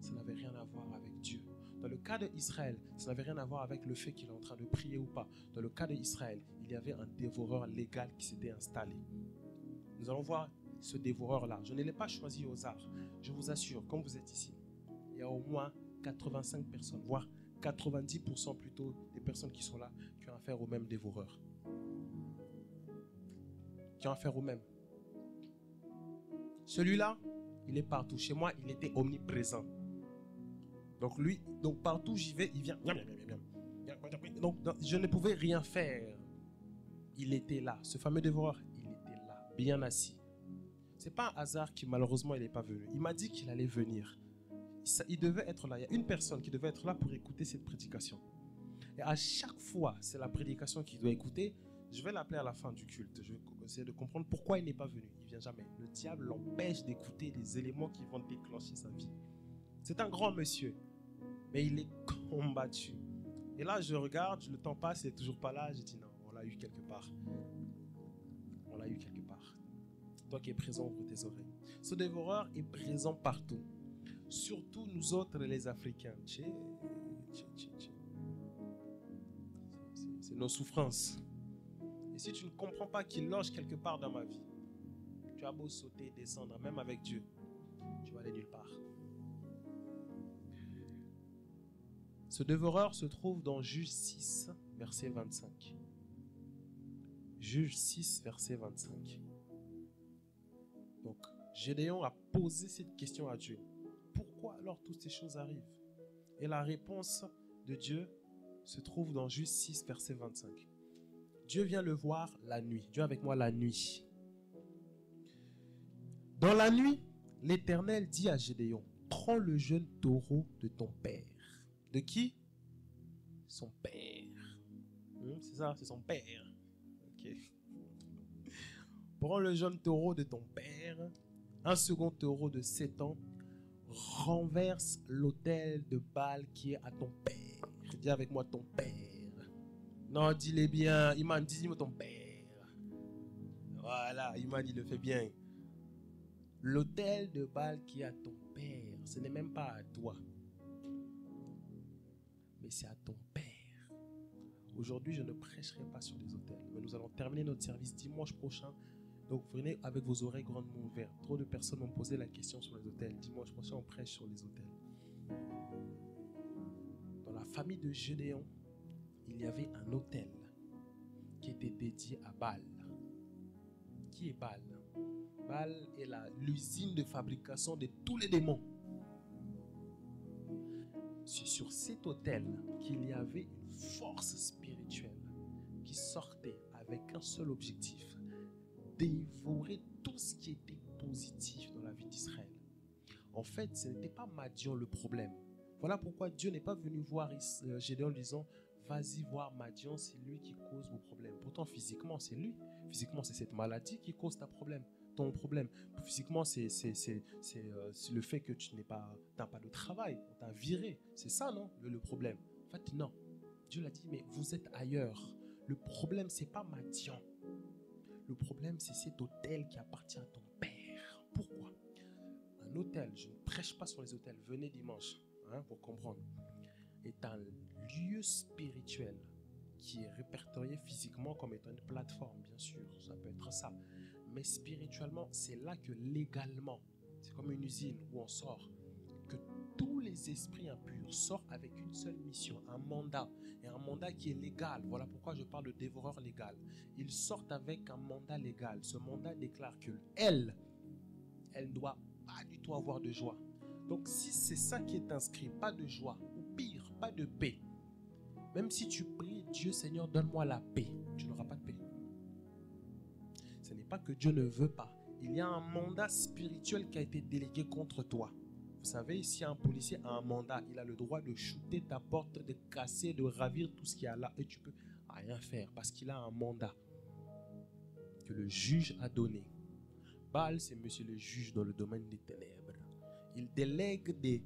ça n'avait rien à voir avec Dieu. Dans le cas d'Israël, ça n'avait rien à voir avec le fait qu'il est en train de prier ou pas. Dans le cas d'Israël, il y avait un dévoreur légal qui s'était installé. Nous allons voir ce dévoreur-là. Je ne l'ai pas choisi au hasard. Je vous assure, comme vous êtes ici, il y a au moins 85 personnes, voire 90% plutôt des personnes qui sont là, qui ont affaire au même dévoreur. Qui ont affaire au même. Celui-là, il est partout. Chez moi, il était omniprésent. Donc partout où j'y vais, il vient. Donc je ne pouvais rien faire. Il était là. Ce fameux dévoreur, il était là, bien assis. C'est pas un hasard que malheureusement il n'est pas venu. Il m'a dit qu'il allait venir. Il devait être là. Il y a une personne qui devait être là pour écouter cette prédication. Et à chaque fois, c'est la prédication qu'il doit écouter. Je vais l'appeler à la fin du culte. Je vais essayer de comprendre pourquoi il n'est pas venu. Il ne vient jamais. Le diable l'empêche d'écouter les éléments qui vont déclencher sa vie. C'est un grand monsieur. Mais il est combattu. Et là, je regarde, le temps passe, il n'est toujours pas là. Je dis non, on l'a eu quelque part. On l'a eu quelque part. Toi qui es présent, ouvre tes oreilles. Ce dévoreur est présent partout. Surtout nous autres, les Africains. C'est nos souffrances. Et si tu ne comprends pas qu'il loge quelque part dans ma vie, tu as beau sauter, descendre, même avec Dieu, tu vas aller nulle part. Ce dévoreur se trouve dans Juge 6, verset 25. Juge 6, verset 25. Donc, Gédéon a posé cette question à Dieu. Pourquoi alors toutes ces choses arrivent? Et la réponse de Dieu se trouve dans Juge 6, verset 25. Dieu vient le voir la nuit. Dieu avec moi la nuit. Dans la nuit, l'Éternel dit à Gédéon, prends le jeune taureau de ton père. De qui? Son père. C'est ça, c'est son père. Ok. Prends le jeune taureau de ton père, un second taureau de 7 ans, renverse l'autel de Baal qui est à ton père. Dis avec moi ton père. Non, dis-le bien. Iman, dis-moi ton père. Voilà, Iman, il le fait bien. L'autel de Baal qui est à ton père, ce n'est même pas à toi. Mais c'est à ton père. Aujourd'hui, je ne prêcherai pas sur les autels. Mais nous allons terminer notre service dimanche prochain. Donc, venez avec vos oreilles grandement ouvertes. Trop de personnes m'ont posé la question sur les autels. Dimanche prochain, on prêche sur les autels. Dans la famille de Gédéon, il y avait un autel qui était dédié à Baal. Qui est Baal? Baal est l'usine de fabrication de tous les démons. C'est sur cet autel qu'il y avait une force spirituelle qui sortait avec un seul objectif: dévorer tout ce qui était positif dans la vie d'Israël. En fait, ce n'était pas Madian le problème. Voilà pourquoi Dieu n'est pas venu voir Gédéon en disant: vas-y voir Madian, c'est lui qui cause vos problèmes. Pourtant, physiquement, c'est lui. Physiquement, c'est cette maladie qui cause ton problème. Physiquement, c'est le fait que tu n'as pas de travail. On t'a viré. C'est ça, non, le problème? En fait, non. Dieu l'a dit, mais vous êtes ailleurs. Le problème, c'est pas Madian. Le problème, c'est cet autel qui appartient à ton père. Pourquoi? Un autel, je ne prêche pas sur les autels. Venez dimanche, pour comprendre. Est un lieu spirituel qui est répertorié physiquement comme étant une plateforme, bien sûr, ça peut être ça. Mais spirituellement, c'est là que légalement, c'est comme une usine où on sort, que tous les esprits impurs sortent avec une seule mission, un mandat, et un mandat qui est légal. Voilà pourquoi je parle de dévoreur légal. Ils sortent avec un mandat légal. Ce mandat déclare que elle ne doit pas du tout avoir de joie. Donc si c'est ça qui est inscrit, pas de joie, ou pire, pas de paix, même si tu pries, Dieu Seigneur, donne-moi la paix, tu n'auras pas de paix. Ce n'est pas que Dieu ne veut pas. Il y a un mandat spirituel qui a été délégué contre toi. Vous savez, si un policier a un mandat, il a le droit de shooter ta porte, de casser, de ravir tout ce qu'il y a là, et tu peux rien faire parce qu'il a un mandat que le juge a donné. Baal, c'est monsieur le juge dans le domaine des ténèbres. Il délègue des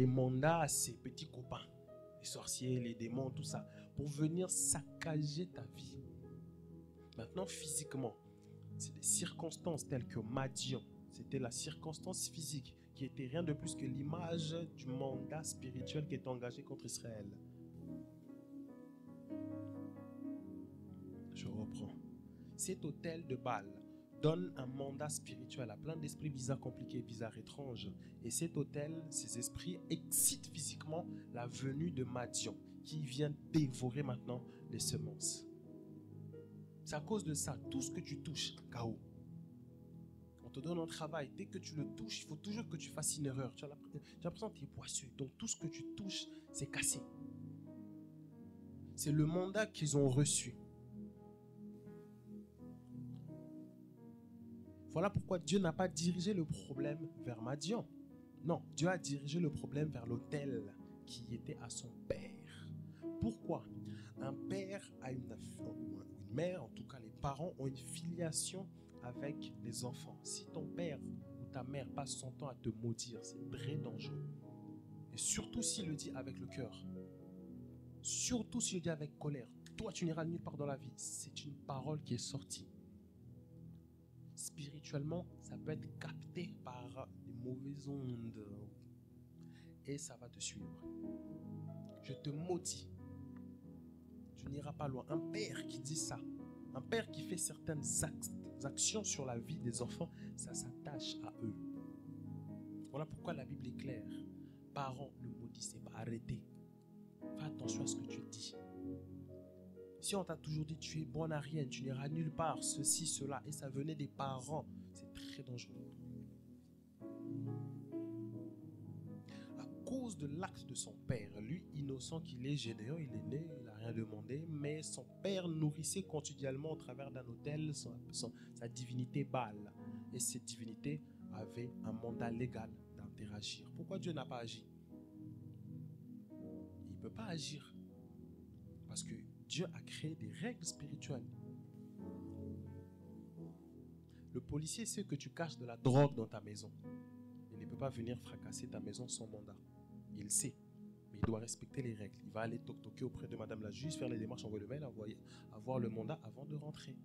mandats à ses petits copains, les sorciers, les démons, tout ça, pour venir saccager ta vie. Maintenant, physiquement, c'est des circonstances telles que Madian. C'était la circonstance physique qui était rien de plus que l'image du mandat spirituel qui est engagé contre Israël. Je reprends. Cet autel de Baal donne un mandat spirituel à plein d'esprits bizarres, compliqués, bizarres, étranges. Et cet autel, ces esprits excitent physiquement la venue de Madian, qui vient dévorer maintenant les semences. C'est à cause de ça, tout ce que tu touches, KO. On te donne un travail, dès que tu le touches, il faut toujours que tu fasses une erreur. Tu as l'impression que tu es poisseux. Donc tout ce que tu touches, c'est cassé. C'est le mandat qu'ils ont reçu. Voilà pourquoi Dieu n'a pas dirigé le problème vers Madian. Non, Dieu a dirigé le problème vers l'autel qui était à son père. Pourquoi? Un père a une mère, en tout cas les parents, ont une filiation avec les enfants. Si ton père ou ta mère passe son temps à te maudire, c'est très dangereux. Et surtout s'il le dit avec le cœur. Surtout s'il le dit avec colère. Toi, tu n'iras nulle part dans la vie. C'est une parole qui est sortie. Spirituellement, ça peut être capté par des mauvaises ondes. Et ça va te suivre. Je te maudis. Tu n'iras pas loin. Un père qui dit ça, un père qui fait certaines actions sur la vie des enfants, ça s'attache à eux. Voilà pourquoi la Bible est claire. Parents, ne maudissez pas, arrêtez. Fais attention à ce que tu dis. Si on t'a toujours dit tu es bonne à rien, tu n'iras nulle part, ceci, cela, et ça venait des parents, c'est très dangereux. À cause de l'acte de son père, lui, innocent qu'il est, Gédéon, il est né, il n'a rien demandé, mais son père nourrissait continuellement au travers d'un autel sa divinité Baal. Et cette divinité avait un mandat légal d'interagir. Pourquoi Dieu n'a pas agi? Il ne peut pas agir. Parce que Dieu a créé des règles spirituelles. Le policier sait que tu caches de la drogue dans ta maison. Il ne peut pas venir fracasser ta maison sans mandat. Il sait, mais il doit respecter les règles. Il va aller toquer auprès de madame la juge, faire les démarches, envoyer le mail, avoir le mandat avant de rentrer.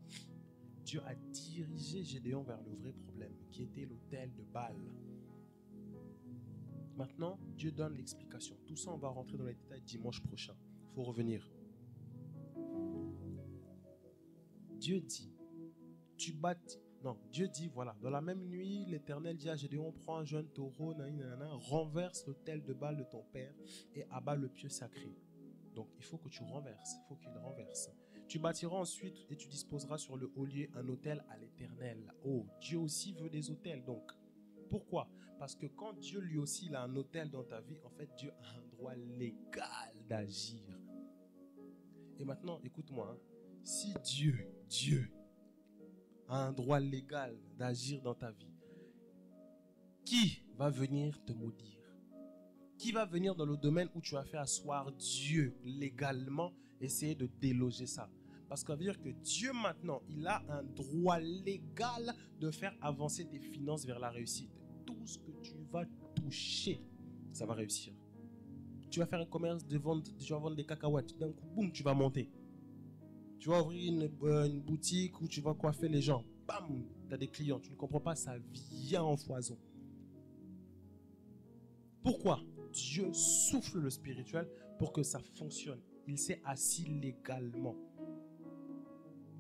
Dieu a dirigé Gédéon vers le vrai problème, qui était l'autel de Baal. Maintenant, Dieu donne l'explication. Tout ça, on va rentrer dans les détails dimanche prochain. Il faut revenir. Dieu dit, tu bâtis. Non, Dieu dit, voilà, dans la même nuit, l'Éternel dit à Gédéon, prends un jeune taureau, renverse l'autel de Baal de ton père et abat le pieu sacré. Donc, il faut que tu renverses, il faut qu'il renverse. Tu bâtiras ensuite et tu disposeras sur le haut lieu un autel à l'Éternel. Oh, Dieu aussi veut des autels, donc. Pourquoi? Parce que quand Dieu lui aussi il a un autel dans ta vie, en fait, Dieu a un droit légal d'agir. Et maintenant, écoute-moi, hein, si Dieu a un droit légal d'agir dans ta vie, qui va venir te maudire? Qui va venir dans le domaine où tu as fait asseoir Dieu légalement, essayer de déloger ça? Parce qu'on veut dire que Dieu maintenant, il a un droit légal de faire avancer tes finances vers la réussite. Tout ce que tu vas toucher, ça va réussir. Tu vas faire un commerce de vente, tu vas vendre des cacahuètes, d'un coup, boum, tu vas monter. Tu vas ouvrir une boutique où tu vas coiffer les gens, bam, tu as des clients, tu ne comprends pas, ça vient en foison. Pourquoi? Dieu souffle le spirituel pour que ça fonctionne. Il s'est assis légalement.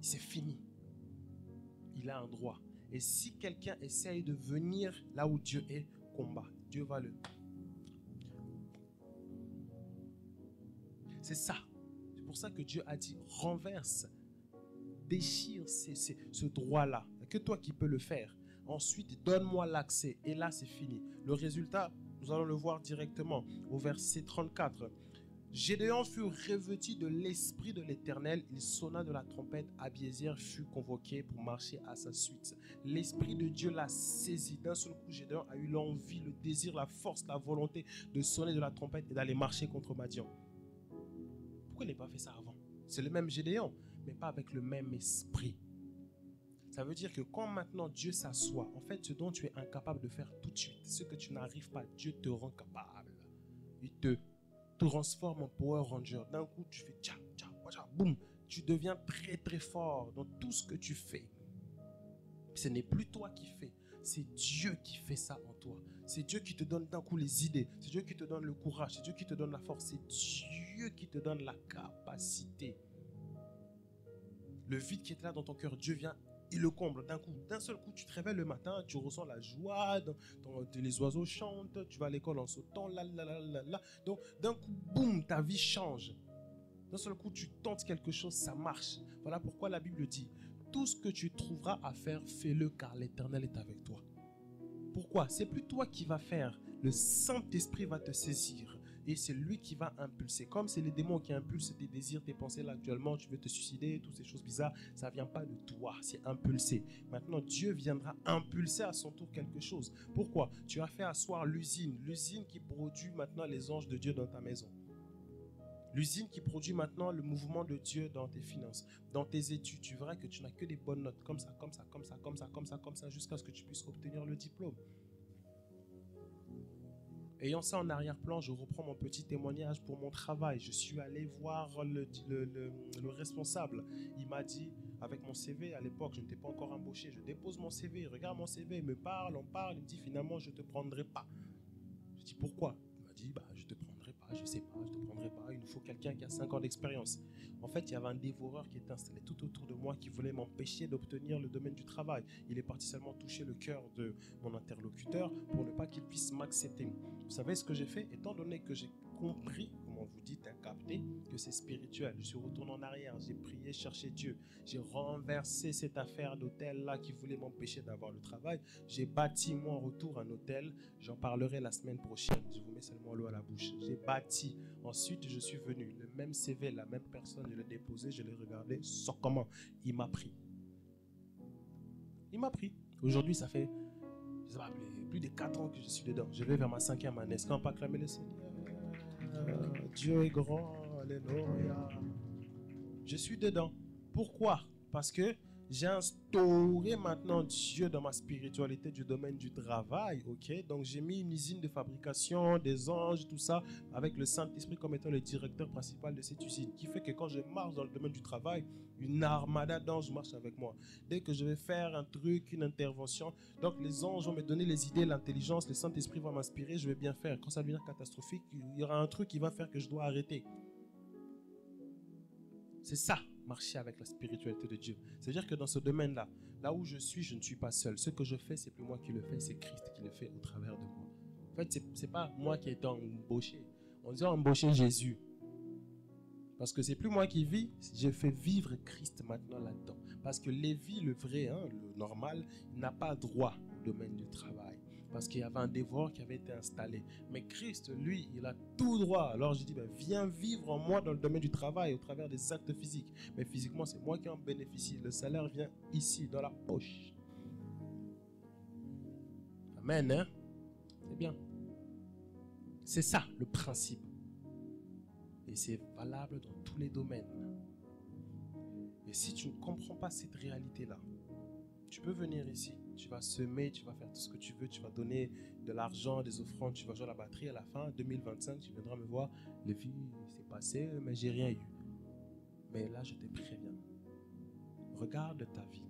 C'est fini. Il a un droit. Et si quelqu'un essaye de venir là où Dieu est, combat. Dieu va le... C'est ça. C'est pour ça que Dieu a dit, renverse, déchire ce droit-là. Il n'y a que toi qui peux le faire. Ensuite, donne-moi l'accès. Et là, c'est fini. Le résultat, nous allons le voir directement au verset 34. Gédéon fut revêtu de l'esprit de l'Éternel. Il sonna de la trompette. Abiézer fut convoqué pour marcher à sa suite. L'esprit de Dieu l'a saisi. D'un seul coup, Gédéon a eu l'envie, le désir, la force, la volonté de sonner de la trompette et d'aller marcher contre Madian. Pourquoi il n'a pas fait ça avant? C'est le même Gédéon, mais pas avec le même esprit. Ça veut dire que quand maintenant Dieu s'assoit, en fait, ce dont tu es incapable de faire tout de suite, ce que tu n'arrives pas, Dieu te rend capable. Il te transforme en Power Ranger. D'un coup, tu fais tcha, tcha, tcha, boum. Tu deviens très, très fort dans tout ce que tu fais. Ce n'est plus toi qui fais, c'est Dieu qui fait ça en toi. C'est Dieu qui te donne d'un coup les idées. C'est Dieu qui te donne le courage. C'est Dieu qui te donne la force. C'est Dieu qui te donne la capacité. Le vide qui est là dans ton cœur, Dieu vient, il le comble d'un coup. D'un seul coup, tu te réveilles le matin, tu ressens la joie, les oiseaux chantent, tu vas à l'école en sautant, là. Donc, d'un coup, boum, ta vie change. D'un seul coup, tu tentes quelque chose, ça marche. Voilà pourquoi la Bible dit, tout ce que tu trouveras à faire, fais-le car l'Éternel est avec toi. Pourquoi? C'est plus toi qui vas faire. Le Saint-Esprit va te saisir. Et c'est lui qui va impulser. Comme c'est les démons qui impulsent tes désirs, tes pensées là actuellement, tu veux te suicider, toutes ces choses bizarres, ça ne vient pas de toi, c'est impulsé. Maintenant, Dieu viendra impulser à son tour quelque chose. Pourquoi? Tu as fait asseoir l'usine qui produit maintenant les anges de Dieu dans ta maison. L'usine qui produit maintenant le mouvement de Dieu dans tes finances, dans tes études. Tu verras que tu n'as que des bonnes notes, comme ça, jusqu'à ce que tu puisses obtenir le diplôme. Ayant ça en arrière-plan, je reprends mon petit témoignage pour mon travail. Je suis allé voir le responsable. Il m'a dit, avec mon CV, à l'époque, je n'étais pas encore embauché. Je dépose mon CV, il regarde mon CV, il me parle, on parle. Il me dit, finalement, je ne te prendrai pas. Je dis, pourquoi? Il m'a dit, je ne te prendrai pas, je ne sais pas, je ne te prendrai pas. Il nous faut quelqu'un qui a 5 ans d'expérience. En fait, il y avait un dévoreur qui était installé tout autour de moi qui voulait m'empêcher d'obtenir le domaine du travail. Il est parti seulement toucher le cœur de mon interlocuteur pour ne pas qu'il puisse m'accepter. Vous savez ce que j'ai fait? Étant donné que j'ai compris, comment vous dites, capté, que c'est spirituel, je suis retourné en arrière, j'ai prié, cherché Dieu, j'ai renversé cette affaire d'hôtel-là qui voulait m'empêcher d'avoir le travail. J'ai bâti, moi, en retour, un hôtel. J'en parlerai la semaine prochaine. Je vous mets seulement l'eau à la bouche. J'ai bâti. Ensuite, je suis venu. Le même CV, la même personne, je l'ai déposé, je l'ai regardé. Sans comment. Il m'a pris. Il m'a pris. Aujourd'hui, ça fait plus de 4 ans que je suis dedans. Je vais vers ma 5e année. Est-ce qu'on peut acclamer le Seigneur? Dieu est grand. Alléluia. Je suis dedans. Pourquoi? Parce que j'ai instauré maintenant Dieu dans ma spiritualité du domaine du travail, ok? Donc j'ai mis une usine de fabrication, des anges, tout ça, avec le Saint-Esprit comme étant le directeur principal de cette usine, qui fait que quand je marche dans le domaine du travail, une armada d'anges marche avec moi. Dès que je vais faire un truc, une intervention, donc les anges vont me donner les idées, l'intelligence, le Saint-Esprit va m'inspirer, je vais bien faire. Quand ça devient catastrophique, il y aura un truc qui va faire que je dois arrêter. C'est ça. marcher avec la spiritualité de Dieu. C'est-à-dire que dans ce domaine-là, là où je ne suis pas seul. Ce que je fais, c'est plus moi qui le fais, c'est Christ qui le fait au travers de moi. En fait, c'est pas moi qui ai été embauché. On dit embaucher Jésus. Parce que c'est plus moi qui vis, je fais vivre Christ maintenant là-dedans. Parce que Lévi, le vrai, le normal, n'a pas droit au domaine du travail. Parce qu'il y avait un dévoreur qui avait été installé. Mais Christ, lui, il a tout droit. Alors je dis, viens vivre en moi dans le domaine du travail, au travers des actes physiques. Mais physiquement, c'est moi qui en bénéficie. Le salaire vient ici, dans la poche. Amen, hein? C'est bien. C'est ça, le principe. Et c'est valable dans tous les domaines. Et si tu ne comprends pas cette réalité-là, tu peux venir ici, tu vas semer, tu vas faire tout ce que tu veux, tu vas donner de l'argent, des offrandes, tu vas jouer à la batterie. À la fin, 2025, tu viendras me voir, les filles, c'est passé, mais j'ai rien eu. Mais là, je te préviens, regarde ta vie.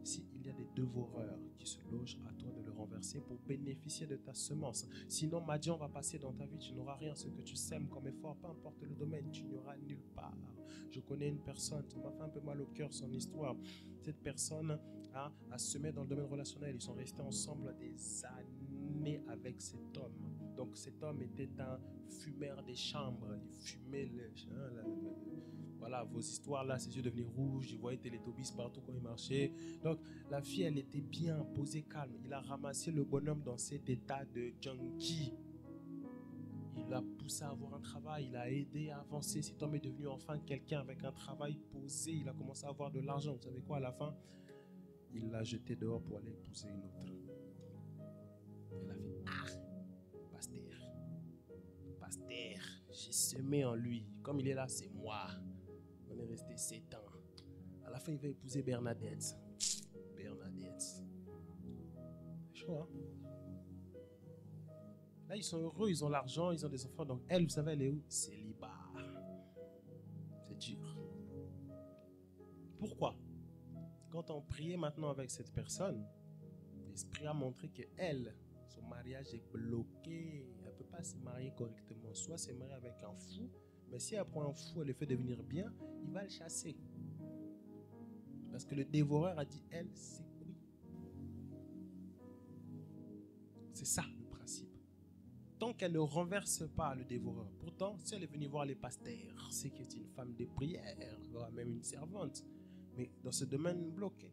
S'il y a des dévoreurs qui se logent, à toi de le renverser pour bénéficier de ta semence. Sinon, Madian va passer dans ta vie, tu n'auras rien. Ce que tu sèmes comme effort, peu importe le domaine, tu n'iras nulle part. Je connais une personne, ça m'a fait un peu mal au cœur son histoire. Cette personne a semé dans le domaine relationnel. Ils sont restés ensemble des années avec cet homme. Donc cet homme était un fumeur des chambres. Il fumait voilà, vos histoires là, ses yeux devenaient rouges, il voyait Télétobis partout quand il marchait. Donc la fille, elle était bien posée, calme. Il a ramassé le bonhomme dans cet état de junkie. Il l'a poussé à avoir un travail, il l'a aidé à avancer. Cet homme est devenu enfin quelqu'un avec un travail posé. Il a commencé à avoir de l'argent. Vous savez quoi, à la fin, il l'a jeté dehors pour aller épouser une autre. Elle a fait pasteur, j'ai semé en lui. Comme il est là, c'est moi. On est resté 7 ans. À la fin, il va épouser Bernadette. C'est chaud, hein? Là, ils sont heureux, ils ont l'argent, ils ont des enfants. Donc, elle, vous savez, elle est où? Célibat. C'est dur. Pourquoi? Quand on priait maintenant avec cette personne, l'Esprit a montré que elle, son mariage est bloqué. Elle ne peut pas se marier correctement. Soit se marier avec un fou, mais si elle prend un fou et le fait devenir bien, il va le chasser. Parce que le dévoreur a dit, elle, c'est oui. C'est ça le principe. Tant qu'elle ne renverse pas le dévoreur. Pourtant, si elle est venue voir les pasteurs, c'est qu'elle est une femme de prière, voire même une servante. Mais dans ce domaine bloqué,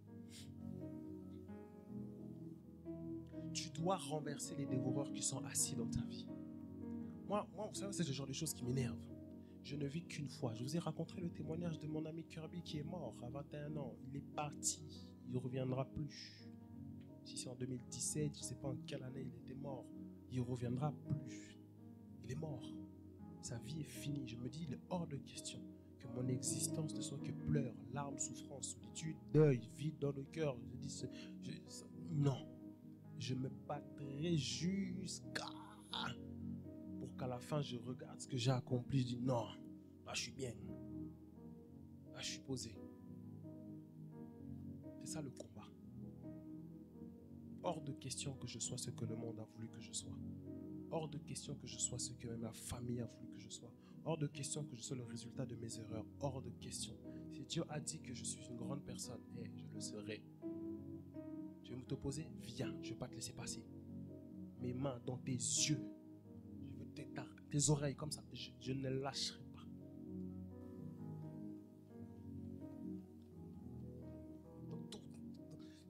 tu dois renverser les dévoreurs qui sont assis dans ta vie. Moi, vous savez, c'est le genre de choses qui m'énervent. Je ne vis qu'une fois. Je vous ai raconté le témoignage de mon ami Kirby qui est mort à 21 ans. Il est parti. Il ne reviendra plus. Si c'est en 2017, je ne sais pas en quelle année il était mort. Il ne reviendra plus. Il est mort. Sa vie est finie. Je me dis, il est hors de question que mon existence ne soit que pleurs, larmes, souffrances, solitude, deuil, vide dans le cœur. Je dis, non. Je me battrai jusqu'à... pour qu'à la fin, je regarde ce que j'ai accompli. Je dis, non, là, je suis bien. Là, je suis posé. C'est ça le combat. Hors de question que je sois ce que le monde a voulu que je sois. Hors de question que je sois ce que même ma famille a voulu que je sois. Hors de question que je sois le résultat de mes erreurs. Hors de question. Si Dieu a dit que je suis une grande personne, je le serai. Tu veux t'opposer? Viens, je ne vais pas te laisser passer. Mes mains dans tes yeux. Je veux tes oreilles comme ça. Je ne lâcherai pas.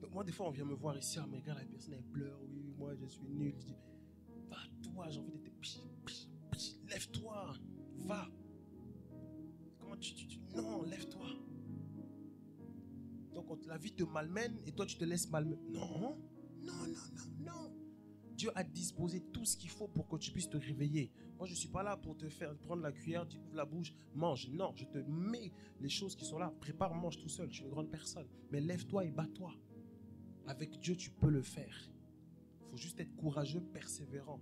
Donc moi, des fois, on vient me voir ici. Ah, mais regarde, la personne, elle pleure. Oui, moi, je suis nul. Je dis, va, toi, j'ai envie de te... Lève-toi. Va. Comment tu... Non, lève-toi. Donc, la vie te malmène et toi, tu te laisses malmener. Non. Dieu a disposé tout ce qu'il faut pour que tu puisses te réveiller. Moi, je ne suis pas là pour te faire prendre la cuillère, tu ouvres la bouche, mange. Non, je te mets les choses qui sont là. Prépare, mange tout seul. Je suis une grande personne. Mais lève-toi et bats-toi. Avec Dieu, tu peux le faire. Il faut juste être courageux, persévérant.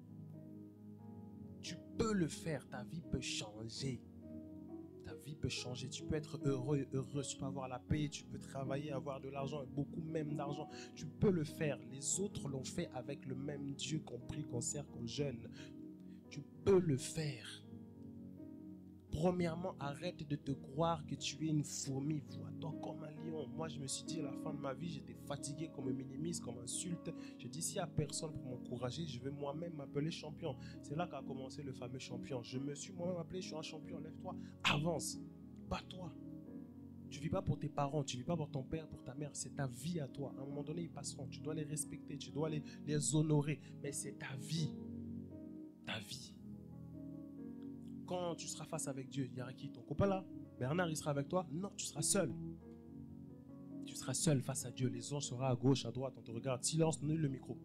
Tu peux le faire. Ta vie peut changer. Ta vie peut changer. Tu peux être heureux, heureuse. Tu peux avoir la paix. Tu peux travailler, avoir de l'argent, beaucoup même d'argent. Tu peux le faire. Les autres l'ont fait avec le même Dieu qu'on prie, qu'on sert, qu'on jeûne. Tu peux le faire. Premièrement, arrête de te croire que tu es une fourmi. Vois-toi comme un lion. Moi, je me suis dit, à la fin de ma vie, j'étais fatigué, qu'on me minimise, qu'on m'insulte. Je dis, s'il n'y a personne pour m'encourager, je vais moi-même m'appeler champion. C'est là qu'a commencé le fameux champion. Je me suis moi-même appelé, je suis un champion. Lève-toi, avance, bats-toi. Tu ne vis pas pour tes parents, tu ne vis pas pour ton père, pour ta mère. C'est ta vie à toi. À un moment donné, ils passeront. Tu dois les respecter, tu dois les honorer. Mais c'est ta vie. Ta vie. Quand tu seras face avec Dieu, il y aura qui? Ton copain là? Bernard, il sera avec toi? Non, tu seras seul. Tu seras seul face à Dieu. Les anges seront à gauche, à droite. On te regarde. Silence, donne le micro.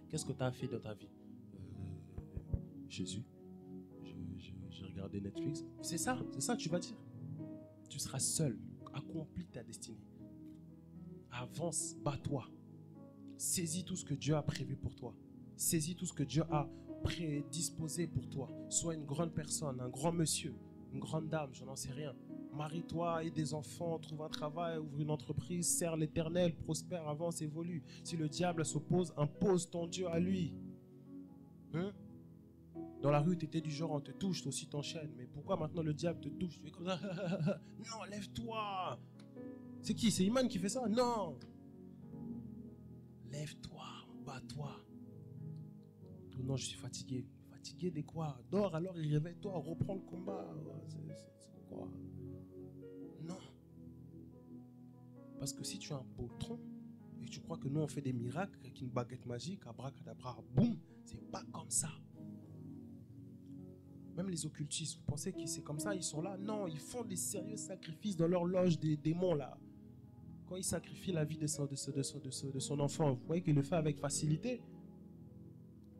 Qu'est-ce que tu as fait dans ta vie? Jésus. J'ai regardé Netflix. C'est ça que tu vas dire. Tu seras seul. Accomplis ta destinée. Avance, bats-toi. Saisis tout ce que Dieu a prévu pour toi. Saisis tout ce que Dieu a prédisposé pour toi. Sois une grande personne, un grand monsieur, une grande dame, je n'en sais rien. Marie-toi, aie des enfants, trouve un travail, ouvre une entreprise, sers l'Éternel, prospère, avance, évolue. Si le diable s'oppose, impose ton Dieu à lui. Dans la rue, tu étais du genre, on te touche, toi aussi t'enchaînes. Mais pourquoi maintenant le diable te touche? Tu es comme ça. Non, lève-toi. C'est qui? C'est Iman qui fait ça? Non. Lève-toi, bats-toi. Non, je suis fatigué. Fatigué de quoi? Dors alors et réveille-toi, reprends le combat. C'est quoi? Non. Parce que si tu es un poltron et tu crois que nous on fait des miracles avec une baguette magique, abracadabra, boum, c'est pas comme ça. Même les occultistes, vous pensez que c'est comme ça, ils sont là? Non, ils font des sérieux sacrifices dans leur loge des démons là. Quand ils sacrifient la vie de son enfant, vous voyez qu'il le fait avec facilité.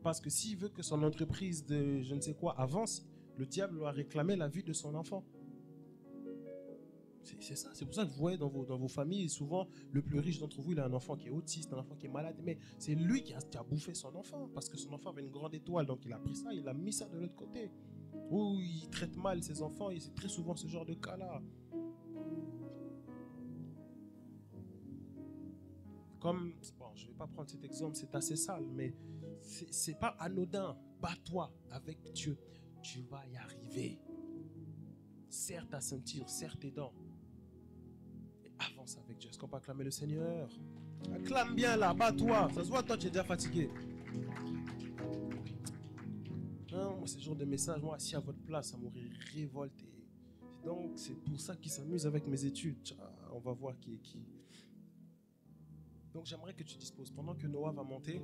Parce que s'il veut que son entreprise de je ne sais quoi avance, le diable doit réclamer la vie de son enfant. C'est ça. C'est pour ça que vous voyez dans vos familles, souvent, le plus riche d'entre vous, il a un enfant qui est autiste, un enfant qui est malade. Mais c'est lui qui a bouffé son enfant. Parce que son enfant avait une grande étoile. Donc il a pris ça, il a mis ça de l'autre côté. Ou il traite mal ses enfants. Et c'est très souvent ce genre de cas-là. Comme, bon, je ne vais pas prendre cet exemple, c'est assez sale, mais c'est pas anodin. Bats-toi avec Dieu. Tu vas y arriver. Serre ta ceinture, serre tes dents. Et avance avec Dieu. Est-ce qu'on peut acclamer le Seigneur? Acclame bien là, bats-toi. Ça se voit, toi, tu es déjà fatigué. Non, moi, ce genre de message, moi, assis à votre place, ça m'aurait révolté. Donc, c'est pour ça qu'ils s'amusent avec mes études. On va voir qui est qui. Donc, j'aimerais que tu disposes. Pendant que Noah va monter,